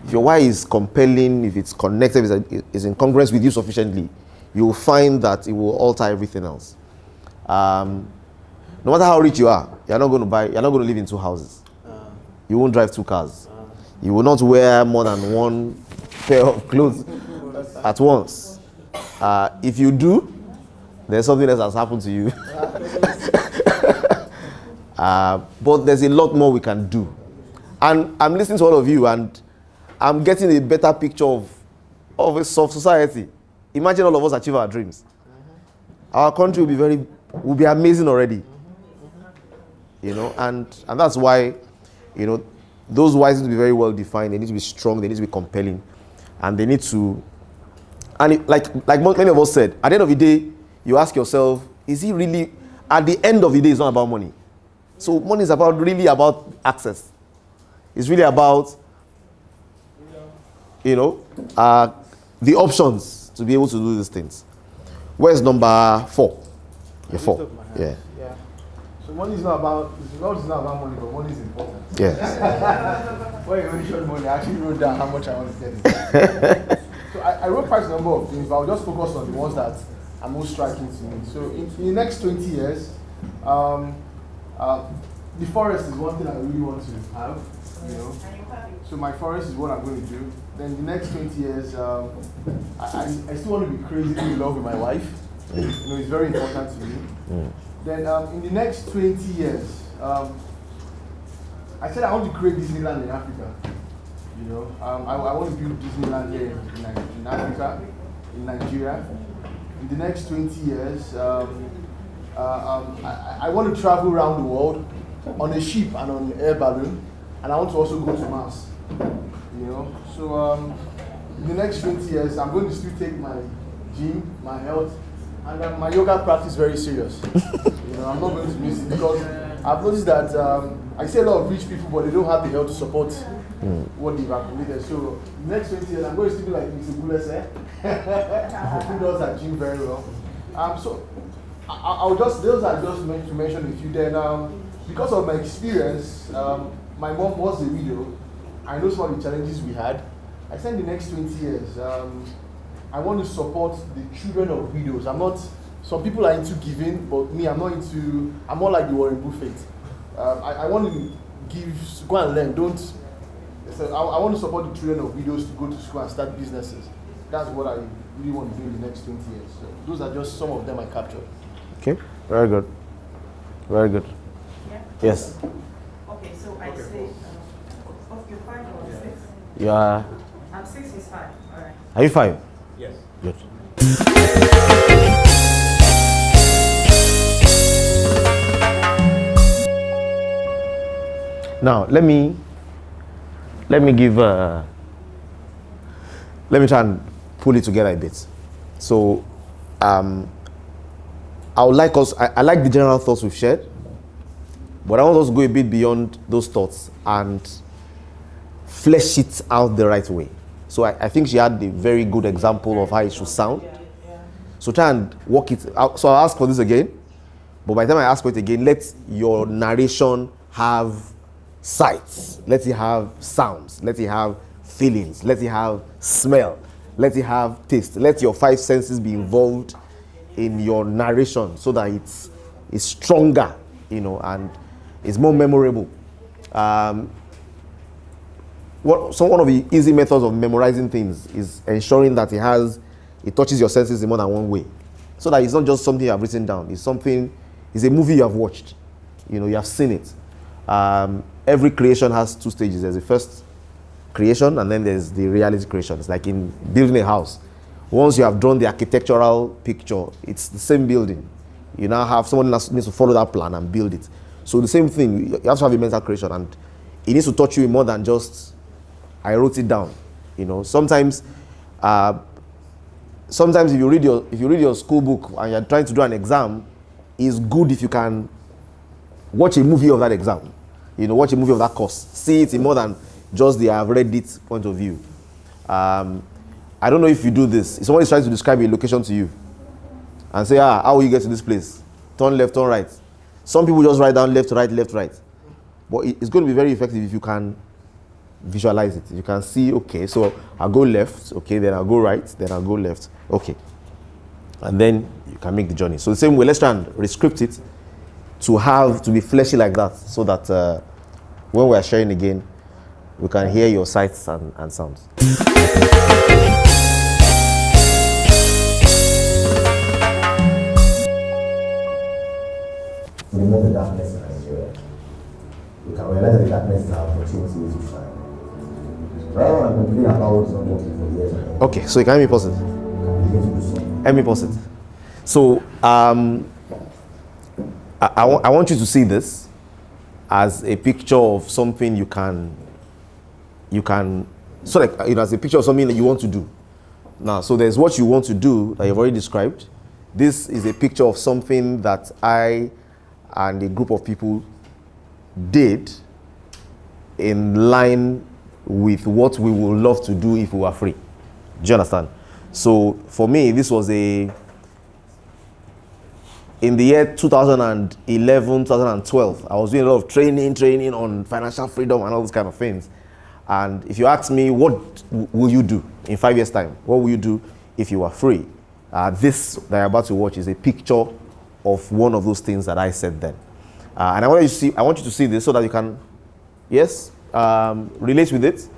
If your why is compelling, if it's connected, if it's in congruence with you sufficiently, you will find that it will alter everything else. No matter how rich you are, you're not going to live in 2 houses. You won't drive 2 cars. You will not wear more than 1 pair of clothes at once. If you do, there's something else has happened to you. But there's a lot more we can do. And I'm listening to all of you, and I'm getting a better picture of a soft society. Imagine all of us achieve our dreams. Our country will be amazing already. You know, and that's why, you know, those whys need to be very well defined. They need to be strong. They need to be compelling, and they need to. And like many of us said, at the end of the day, you ask yourself, is it really? At the end of the day, it's not about money. So money is really about access. It's really about, you know, the options to be able to do these things. Where's number 4? You're 4. Yeah. So money is not about money, but money is important. Yes. When you mentioned money, I actually wrote down how much I want to get. So I wrote quite a number of things, but I'll just focus on the ones that are most striking to me. So in the next 20 years, the forest is one thing I really want to have. You know, so my forest is what I'm going to do. Then the next 20 years, I still want to be crazily in love with my wife. You know, it's very important to me. Then in the next 20 years, I said I want to create Disneyland in Africa. You know, I want to build Disneyland here in Africa, in Nigeria. In the next 20 years, I want to travel around the world on a ship and on an air balloon, and I want to also go to Mars. You know, so in the next 20 years, I'm going to still take my gym, my health, and my yoga practice very serious. You know, I'm not going to miss it because I've noticed that I see a lot of rich people, but they don't have the health to support what they've accumulated. So the next 20 years, I'm going to still be like Mr. Bulese, who does that gym very well. So I'll just, those are just meant to mention a few. Then because of my experience, my mom was a widow. I know some of the challenges we had. I said the next 20 years, I want to support the children of widows. I'm not, some people are into giving, but me, I'm not into, I'm more like the Warren Buffett. I want to give, go and learn, don't, so I want to support the children of widows to go to school and start businesses. That's what I really want to do in the next 20 years. So those are just some of them I captured. Okay, very good. Very good. Yeah. Yes. Okay, so I say, you're 5 or 6? Yeah. I'm 6 is 5. All right. Are you 5? Yes. Good. Now let me give let me try and pull it together a bit. So I would like us, I like the general thoughts we've shared, but I want us to go a bit beyond those thoughts and flesh it out the right way. So I think she had a very good example of how it should sound. So try and work it out. So I'll ask for this again, but by the time I ask for it again, let your narration have sights, let it have sounds, let it have feelings, let it have smell, let it have taste. Let your 5 senses be involved in your narration so that it's stronger, you know, and it's more memorable. One of the easy methods of memorizing things is ensuring that it touches your senses in more than one way, so that it's not just something you have written down. It's a movie you have watched, you know, you have seen it. Every creation has 2 stages. There's the first creation, and then there's the reality creation. It's like in building a house. Once you have drawn the architectural picture, it's the same building. You now have someone else needs to follow that plan and build it. So the same thing, you have to have a mental creation, and it needs to touch you more than just, I wrote it down. You know, sometimes if you read your school book and you're trying to do an exam, it's good if you can watch a movie of that exam. You know, watch a movie of that course. See it in more than just the I've read it point of view. I don't know if you do this. If someone is trying to describe a location to you and say, how will you get to this place? Turn left, turn right. Some people just write down left, right, left, right. But it's going to be very effective if you can visualize it. You can see, okay, so I'll go left, okay, then I'll go right, then I'll go left, okay. And then you can make the journey. So the same way, let's try and rescript it to be fleshy like that, so that when we are sharing again, we can hear your sights and sounds. We know the darkness in Nigeria. We can realize that the darkness is our opportunity to shine. Rather than complaining about not working for years. Okay, so you can let me pause it. Let me pause it. So I want you to see this as a picture of something you can, so like, you know, as a picture of something that you want to do. Now, so there's what you want to do that you've already described. This is a picture of something that I and a group of people did in line with what we would love to do if we were free. Do you understand? So for me, this was in the year 2011, 2012, I was doing a lot of training on financial freedom and all those kind of things. And if you ask me, what will you do in 5 years' time? What will you do if you were free? This that you're about to watch is a picture of one of those things that I said then. And I want you to see this so that you can, yes, relate with it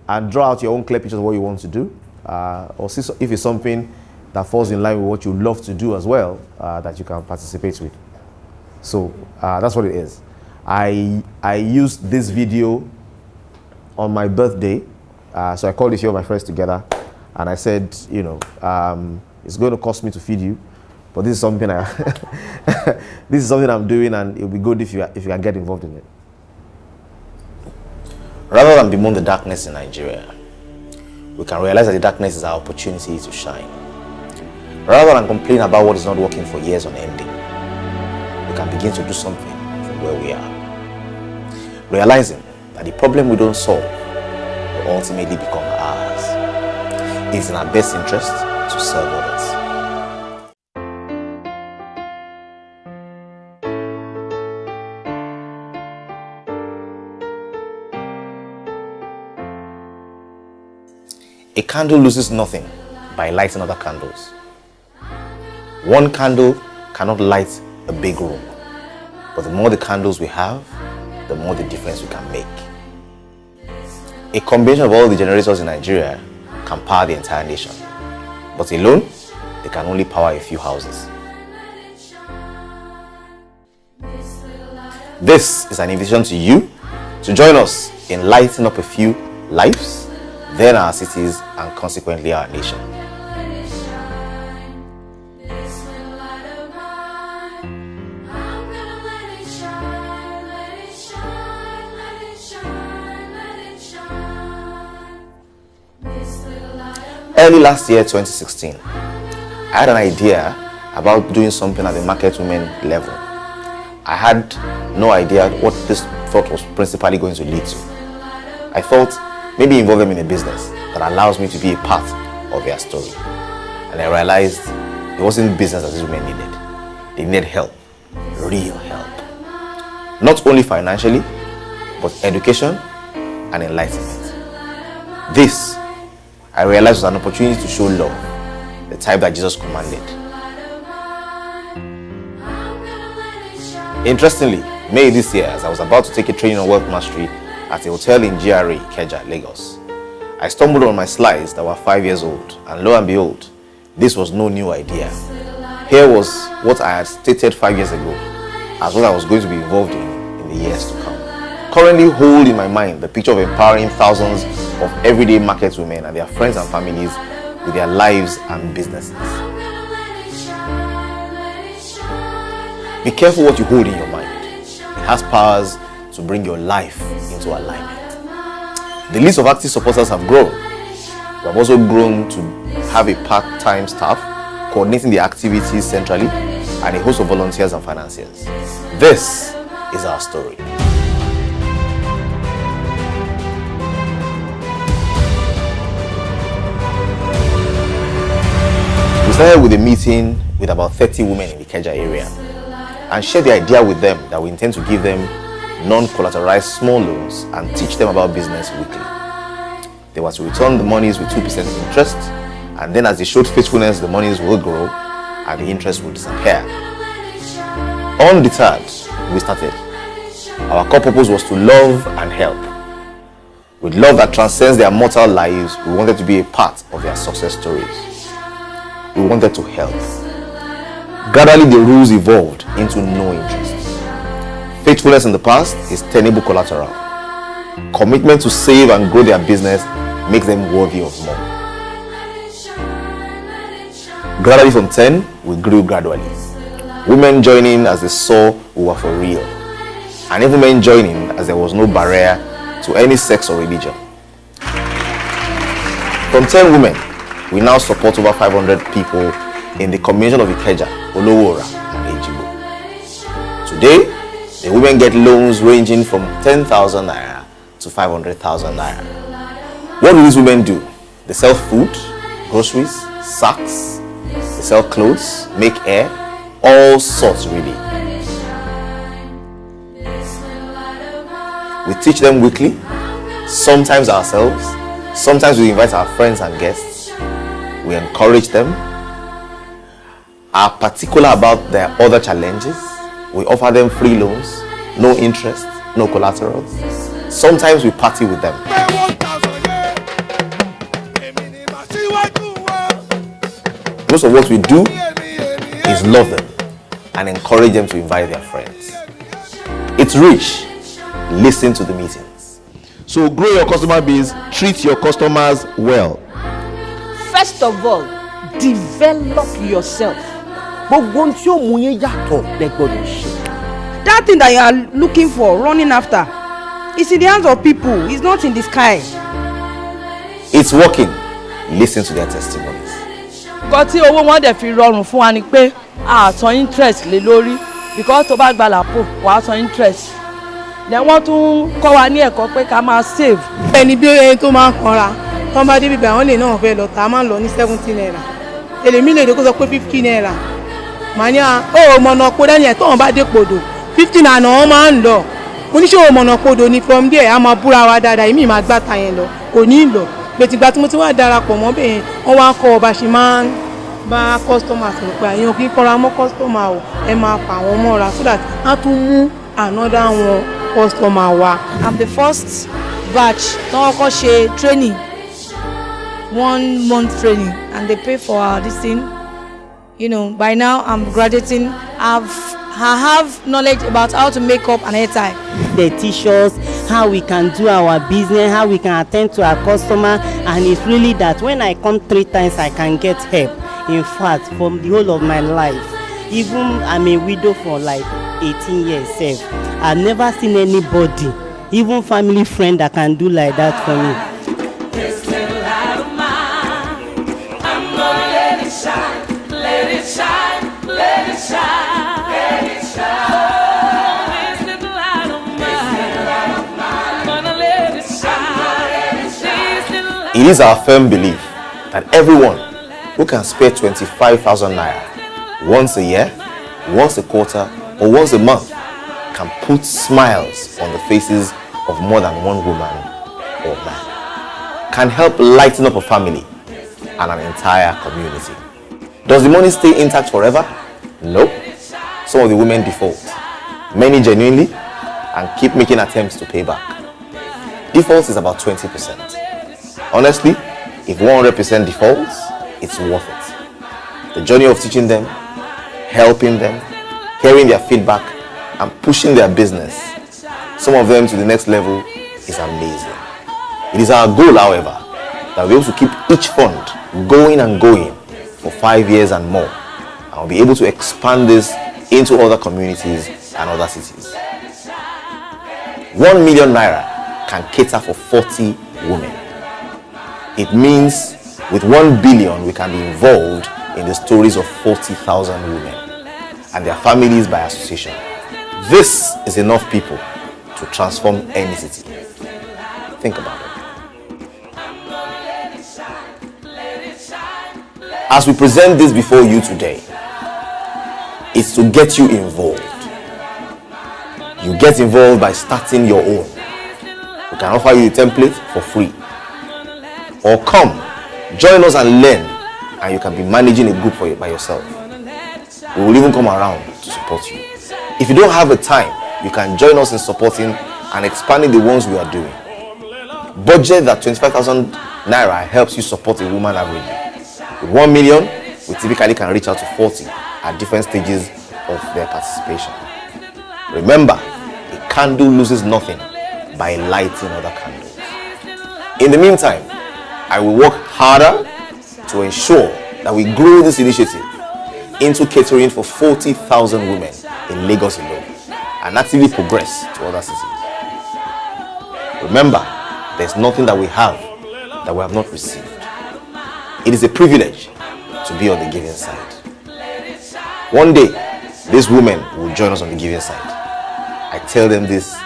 and draw out your own clear pictures of what you want to do. Or see if it's something that falls in line with what you love to do as well, that you can participate with. So that's what it is. I used this video on my birthday So I called a few of my friends together, and I said, you know, it's going to cost me to feed you, but this is something this is something I'm doing, and it'll be good if you can get involved in it. Rather than bemoan the darkness in Nigeria, we can realize that the darkness is our opportunity to shine. Rather than complain about what is not working for years on ending, we can begin to do something from where we are. Realizing that the problem we don't solve will ultimately become ours. It is in our best interest to serve others. A candle loses nothing by lighting other candles. One candle cannot light a big room, but the more the candles we have, the more the difference we can make. A combination of all the generators in Nigeria can power the entire nation, but alone, they can only power a few houses. This is an invitation to you to join us in lighting up a few lives, then our cities, and consequently our nation. Early last year, 2016, I had an idea about doing something at the market women level. I had no idea what this thought was principally going to lead to. I thought maybe involve them in a business that allows me to be a part of their story. And I realized it wasn't business that these women needed. They needed help, real help. Not only financially, but education and enlightenment. This, I realized, was an opportunity to show love, the type that Jesus commanded. Interestingly, May this year, as I was about to take a training on wealth mastery at a hotel in GRA, Ikeja, Lagos, I stumbled on my slides that were 5 years old, and lo and behold, this was no new idea. Here was what I had stated 5 years ago as what I was going to be involved in the years to come. Currently hold in my mind the picture of empowering thousands of everyday market women and their friends and families with their lives and businesses. Be careful what you hold in your mind. It has powers to bring your life into alignment. The list of active supporters have grown. We have also grown to have a part-time staff coordinating the activities centrally and a host of volunteers and financiers. This is our story. We started with a meeting with about 30 women in the Ikeja area and shared the idea with them that we intend to give them non-collateralized small loans and teach them about business weekly. They were to return the monies with 2% interest, and then as they showed faithfulness, the monies will grow and the interest will disappear. Undeterred, we started. Our core purpose was to love and help. With love that transcends their mortal lives, we wanted to be a part of their success stories. We wanted to help. Gradually, the rules evolved into no interest. Faithfulness in the past is tenable collateral. Commitment to save and grow their business makes them worthy of more. Gradually from 10, we grew gradually. Women joining as they saw we were for real. And even men joining as there was no barrier to any sex or religion. From 10 women, we now support over 500 people in the combination of Ikeja, Olowora, and Ejibo. Today, the women get loans ranging from 10,000 naira to 500,000 naira. What do these women do? They sell food, groceries, sacks, they sell clothes, make hair, all sorts really. We teach them weekly, sometimes ourselves, sometimes we invite our friends and guests. We encourage them, are particular about their other challenges. We offer them free loans, no interest, no collaterals. Sometimes we party with them. Most of what we do is love them and encourage them to invite their friends. It's rich. Listen to the meetings. So So grow your customer base, treat your customers well. First of all, develop yourself. That thing that you are looking for, running after, is in the hands of people. It's not in the sky. It's working. Listen to their testimonies. Nǹkan tí owó wọn dẹ̀ fi rọrùn fún wa ni pé a san interest lé lórí because tó bá gba làpò wàá san interest. Then wọ́n tún kọ́ wa ní ẹ̀kọ́ pé ká máa save. Ẹni bí ẹni tó máa ń kanra, tó máa dé bíbí àwọn lè náà fẹ́ lọ tá a máa ń lọ ní 70 naira. Èlèmí lè dé kó sọ pé 50 naira. Màá ní ó mọ̀nà kó dání ẹ̀ tó wọn bá dé podò 50 naira wọn máa ń lọ. Mo ní ṣé o mọ̀nà podò ni from there a máa búra wa dáadáa èmi máa gbá ta yẹn lọ kò ní lọ. Bẹ̀tìgbà tí mo ti wá darapọ̀ mọ́ bẹ́ẹ̀ wọ́n wá ń kọ́ ọba ṣe máa ń bá customer sọ̀rọ̀ pé àyàn kí n kọ́ra mọ́ customer o ẹ máa fà wọ́n mọ́ra so that á tún mú another one customer wa. I'm the first batch tó kọ́kọ́ ṣe training 1 month training and they pay for this thing. You know, by now I'm graduating. I have knowledge about how to make up an hair tie. They teach us how we can do our business, how we can attend to our customer, and it's really that when I come 3 times I can get help. In fact, from the whole of my life, even I'm a widow for like 18 years sef. I've never seen anybody, even family friend, that can do like that for me. It is our firm belief that everyone who can spare 25,000 naira once a year, once a quarter, or once a month can put smiles on the faces of more than one woman or man, can help lighten up a family and an entire community. Does the money stay intact forever? No. Some of the women default, many genuinely, and keep making attempts to pay back. Default is about 20%. Honestly, if 100% defaults, it's worth it. The journey of teaching them, helping them, hearing their feedback, and pushing their business, some of them to the next level, is amazing. It is our goal, however, that we'll be able to keep each fund going and going for 5 years and more, and we'll be able to expand this into other communities and other cities. 1 million naira can cater for 40 women. It means with 1 billion, we can be involved in the stories of 40,000 women and their families by association. This is enough people to transform any city. Think about it. As we present this before you today, it's to get you involved. You get involved by starting your own. We can offer you a template for free. Or come, join us and learn, and you can be managing a group by yourself. We will even come around to support you. If you don't have the time, you can join us in supporting and expanding the ones we are doing. Budget that 25,000 naira helps you support a woman averagely. With 1 million, we typically can reach out to 40 at different stages of their participation. Remember, a candle loses nothing by lighting other candles. In the meantime, I will work harder to ensure that we grow this initiative into catering for 40,000 women in Lagos alone and actively progress to other cities. Remember, there's nothing that we have not received. It is a privilege to be on the giving side. One day, these women will join us on the giving side. I tell them this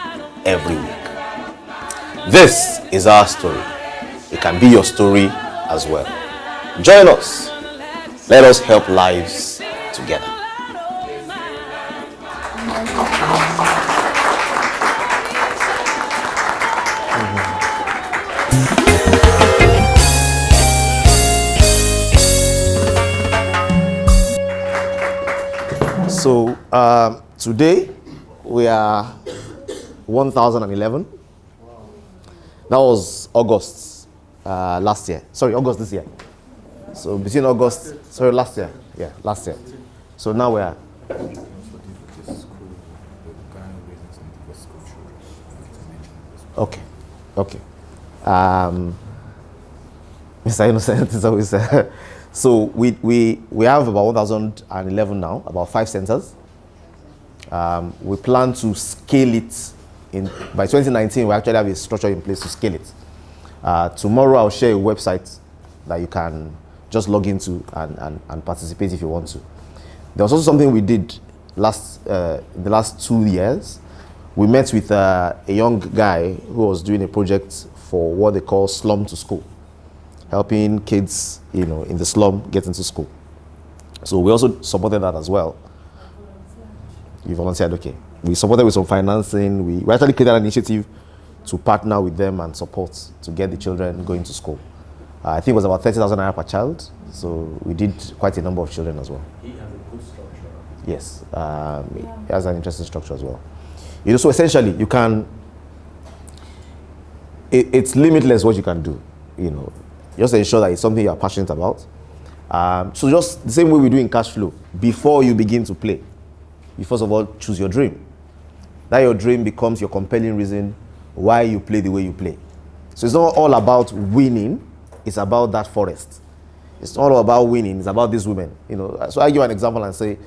every week. This is our story. It can be your story as well. Join us. Let us help lives together. So today we are 1011. That was August last year. Sorry, August this year. So between August, sorry, last year. Yeah, last year. So now we are. Okay. Okay. Mr. Innocent is always so we have about 1,011 now, about 5 centers. We plan to scale it by 2019. We actually have a structure in place to scale it. Tomorrow I'll share a website that you can just log into and participate if you want to. There was also something we did in the last 2 years. We met with a young guy who was doing a project for what they call slum to school, helping kids, in the slum get into school. So we also supported that as well. You volunteered, okay. We supported with some financing. We actually created an initiative to partner with them and support to get the children going to school. I think it was about 30,000 naira per child. So we did quite a number of children as well. He has a good structure. Yes, he has an interesting structure as well. So essentially, you can. It's limitless what you can do. Just ensure that it's something you are passionate about. So just the same way we do in cash flow. Before you begin to play, you first of all choose your dream. That your dream becomes your compelling reason why you play the way you play. So it's not all about winning. It's about that forest. It's not all about winning. It's about these women. So I give an example and say,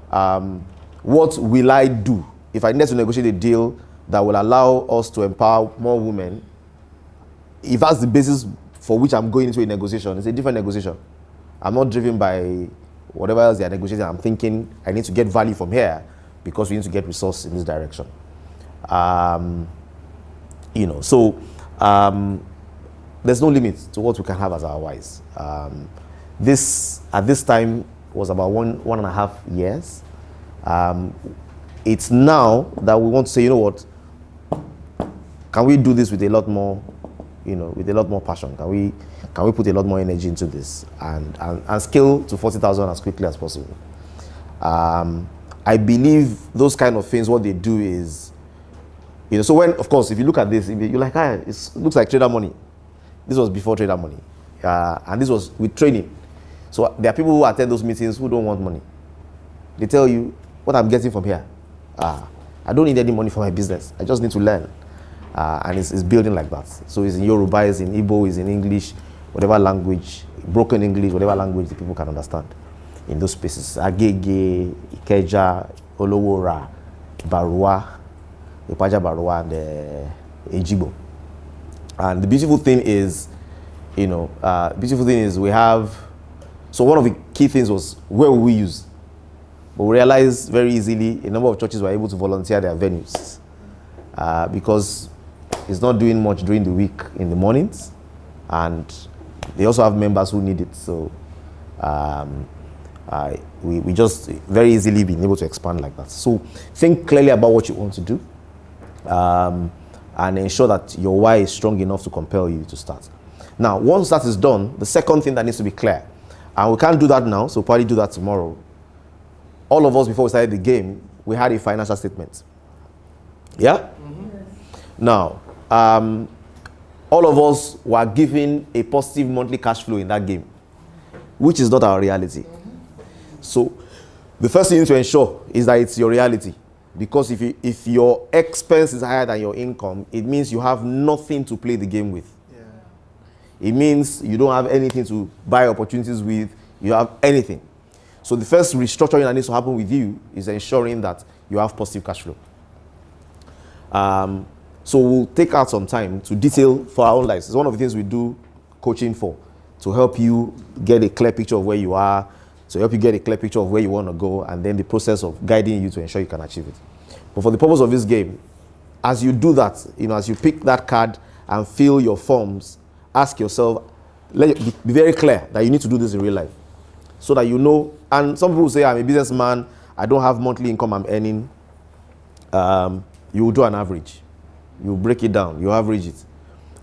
what will I do if I need to negotiate a deal that will allow us to empower more women? If that's the basis for which I'm going into a negotiation, it's a different negotiation. I'm not driven by whatever else they are negotiating. I'm thinking I need to get value from here because we need to get resource in this direction. There's no limit to what we can have as our wives. This at this time was about 1.5 years. It's now that we want to say, what? Can we do this with a lot more, with a lot more passion? Can we put a lot more energy into this and scale to 40,000 as quickly as possible? I believe those kind of things, what they do is, so when, of course, if you look at this, you're like, it looks like trader money. This was before trader money. And this was with training. So there are people who attend those meetings who don't want money. They tell you, what I'm getting from here, I don't need any money for my business. I just need to learn. And it's building like that. So it's in Yoruba, it's in Igbo, it's in English, whatever language, broken English, whatever language the people can understand in those spaces. Agege, Ikeja, Olowora, Barua, Ipaja Barua, and Ejibo. And the beautiful thing is, we have, so one of the key things was, where will we use? But we realized very easily a number of churches were able to volunteer their venues because it's not doing much during the week in the mornings, and they also have members who need it. So we just very easily been able to expand like that. So think clearly about what you want to do and ensure that your why is strong enough to compel you to start. Now, once that is done, the second thing that needs to be clear, and we can't do that now, so probably do that tomorrow. All of us, before we started the game, we had a financial statement. Yeah? Mm-hmm. Now, all of us were given a positive monthly cash flow in that game, which is not our reality. So the first thing you need to ensure is that it's your reality. Because if your expense is higher than your income, it means you have nothing to play the game with. Yeah. It means you don't have anything to buy opportunities with. You have anything. So the first restructuring that needs to happen with you is ensuring that you have positive cash flow. So we'll take out some time to detail for our own lives. It's one of the things we do coaching for, to help you get a clear picture of where you are, to help you get a clear picture of where you want to go, and then the process of guiding you to ensure you can achieve it. But for the purpose of this game, as you do that, as you pick that card and fill your forms, ask yourself, be very clear that you need to do this in real life, so that you know. And some people say, I'm a businessman, I don't have monthly income I'm earning. You will do an average. You break it down, you average it,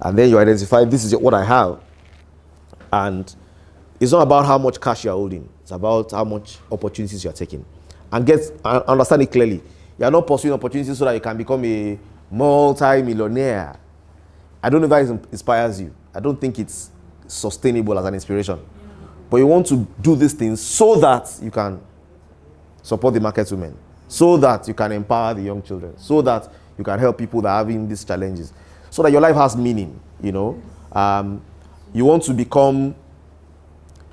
and then you identify, this is what I have. And it's not about how much cash you're holding, it's about how much opportunities you're taking. And understand it clearly. You're not pursuing opportunities so that you can become a multi-millionaire. I don't know if that inspires you. I don't think it's sustainable as an inspiration. But you want to do these things so that you can support the market women, so that you can empower the young children, so that you can help people that are having these challenges, so that your life has meaning, you want to become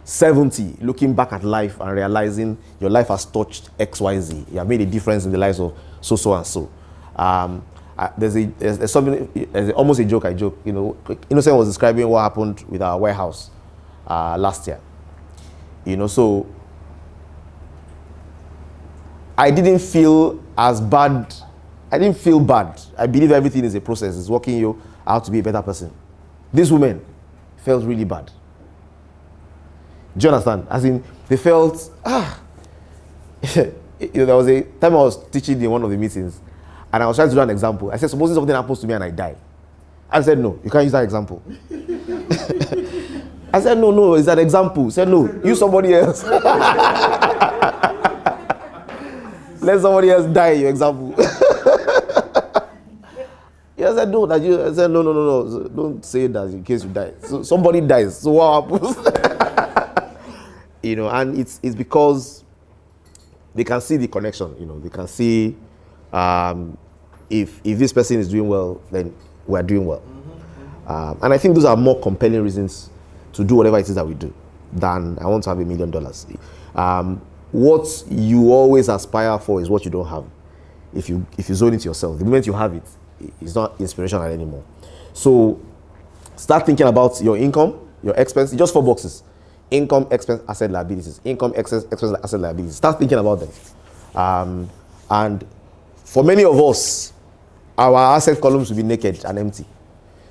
70, looking back at life and realizing your life has touched XYZ. You have made a difference in the lives of so and so. There's almost a joke I joke. Innocent was describing what happened with our warehouse last year. So I didn't feel as bad. I didn't feel bad. I believe everything is a process. It's working you out to be a better person. This woman felt really bad. Do you understand? As in, they felt, there was a time I was teaching in one of the meetings, and I was trying to do an example. I said, supposing something happens to me and I die. I said, no, you can't use that example. I said, no, it's an example. He said, no, use somebody else. Let somebody else die in your example. I said, no, I said, no, don't say that in case you die. So somebody dies, so what happens? And it's because they can see the connection, they can see if this person is doing well, then we're doing well. And I think those are more compelling reasons to do whatever it is that we do than I want to have $1 million. What you always aspire for is what you don't have. If you zone it yourself, the moment you have it, it's not inspirational anymore. So start thinking about your income, your expense, just 4 boxes. Income, expense, asset, liabilities. Income, expense, asset, liabilities. Start thinking about them. And for many of us, our asset columns will be naked and empty.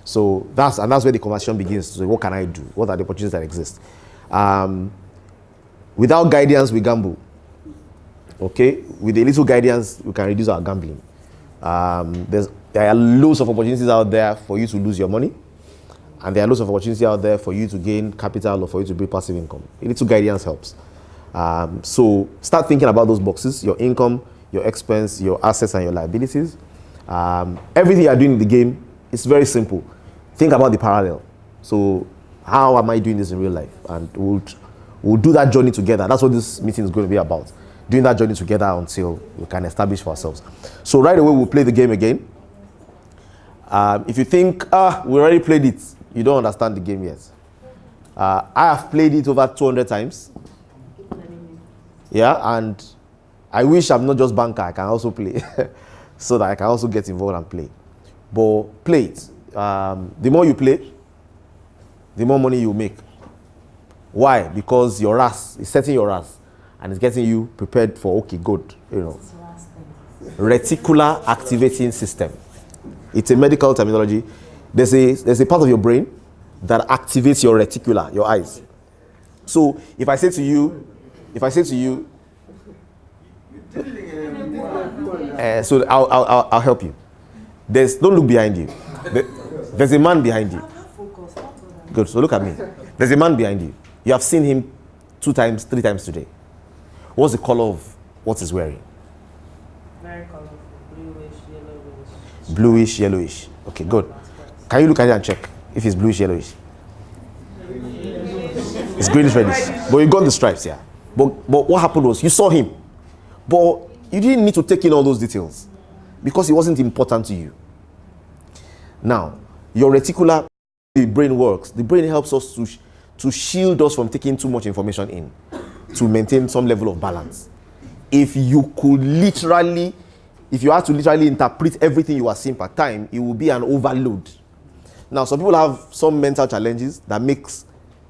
So that's where the conversation begins. So what can I do? What are the opportunities that exist? Without guidance, we gamble. Okay? With a little guidance, we can reduce our gambling. There are loads of opportunities out there for you to lose your money. And there are loads of opportunities out there for you to gain capital or for you to build passive income. A little guidance helps. So start thinking about those boxes, your income, your expense, your assets, and your liabilities. Everything you are doing in the game is very simple. Think about the parallel. So how am I doing this in real life? And we'll do that journey together. That's what this meeting is going to be about. Doing that journey together until we can establish for ourselves. So right away, we'll play the game again. If you think, we already played it, you don't understand the game yet. I have played it over 200 times. Yeah, and I wish I'm not just banker, I can also play. So that I can also get involved and play. But play it. The more you play, the more money you make. Why? Because your RAS is setting your RAS and it's getting you prepared for, okay, good, reticular activating system. It's a medical terminology. There's a part of your brain that activates your reticular, your eyes. So if I say to you, so I'll help you. Don't look behind you. There's a man behind you. Good. So look at me. There's a man behind you. You have seen him 2 times, 3 times today. What's the color of what he's wearing? Very colorful, bluish, yellowish. Bluish, yellowish. Okay, good. Can you look at it and check if it's bluish, yellowish? It's greenish, reddish. But you got the stripes, yeah. But what happened was you saw him, but you didn't need to take in all those details because it wasn't important to you. Now, your reticular brain works. The brain helps us to shield us from taking too much information in, to maintain some level of balance. If you had to literally interpret everything you are seeing per time, it will be an overload. Now, some people have some mental challenges that makes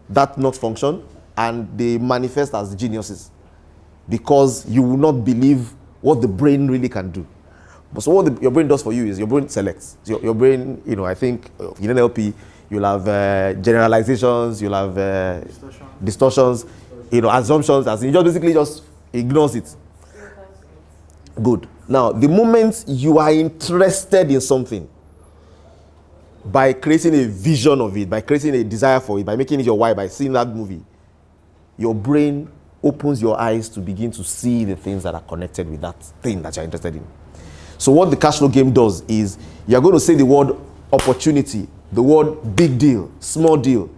that not function, and they manifest as geniuses because you will not believe what the brain really can do. But so what your brain does for you is your brain selects. So your brain, I think in NLP, you'll have generalizations, you'll have distortions, assumptions, as it just basically just ignores it. Good. Now, the moment you are interested in something, by creating a vision of it, by creating a desire for it, by making it your why, by seeing that movie, your brain opens your eyes to begin to see the things that are connected with that thing that you're interested in. So what the cash flow game does is you're going to say the word opportunity, the word big deal, small deal,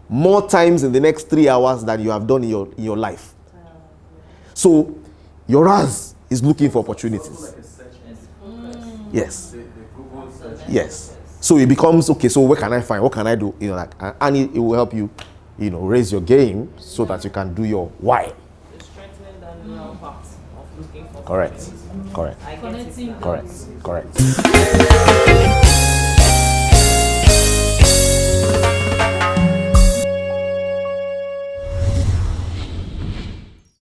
more times in the next 3 hours than you have done in your life. So your RAS is looking for opportunities. Yes. Yes. So it becomes, okay, so where can I find, what can I do? You know, like, and it will help you, you know, raise your game so that you can do your why. Strengthening that neural part of looking for Correct. something. Correct. Connecting Correct. Correct.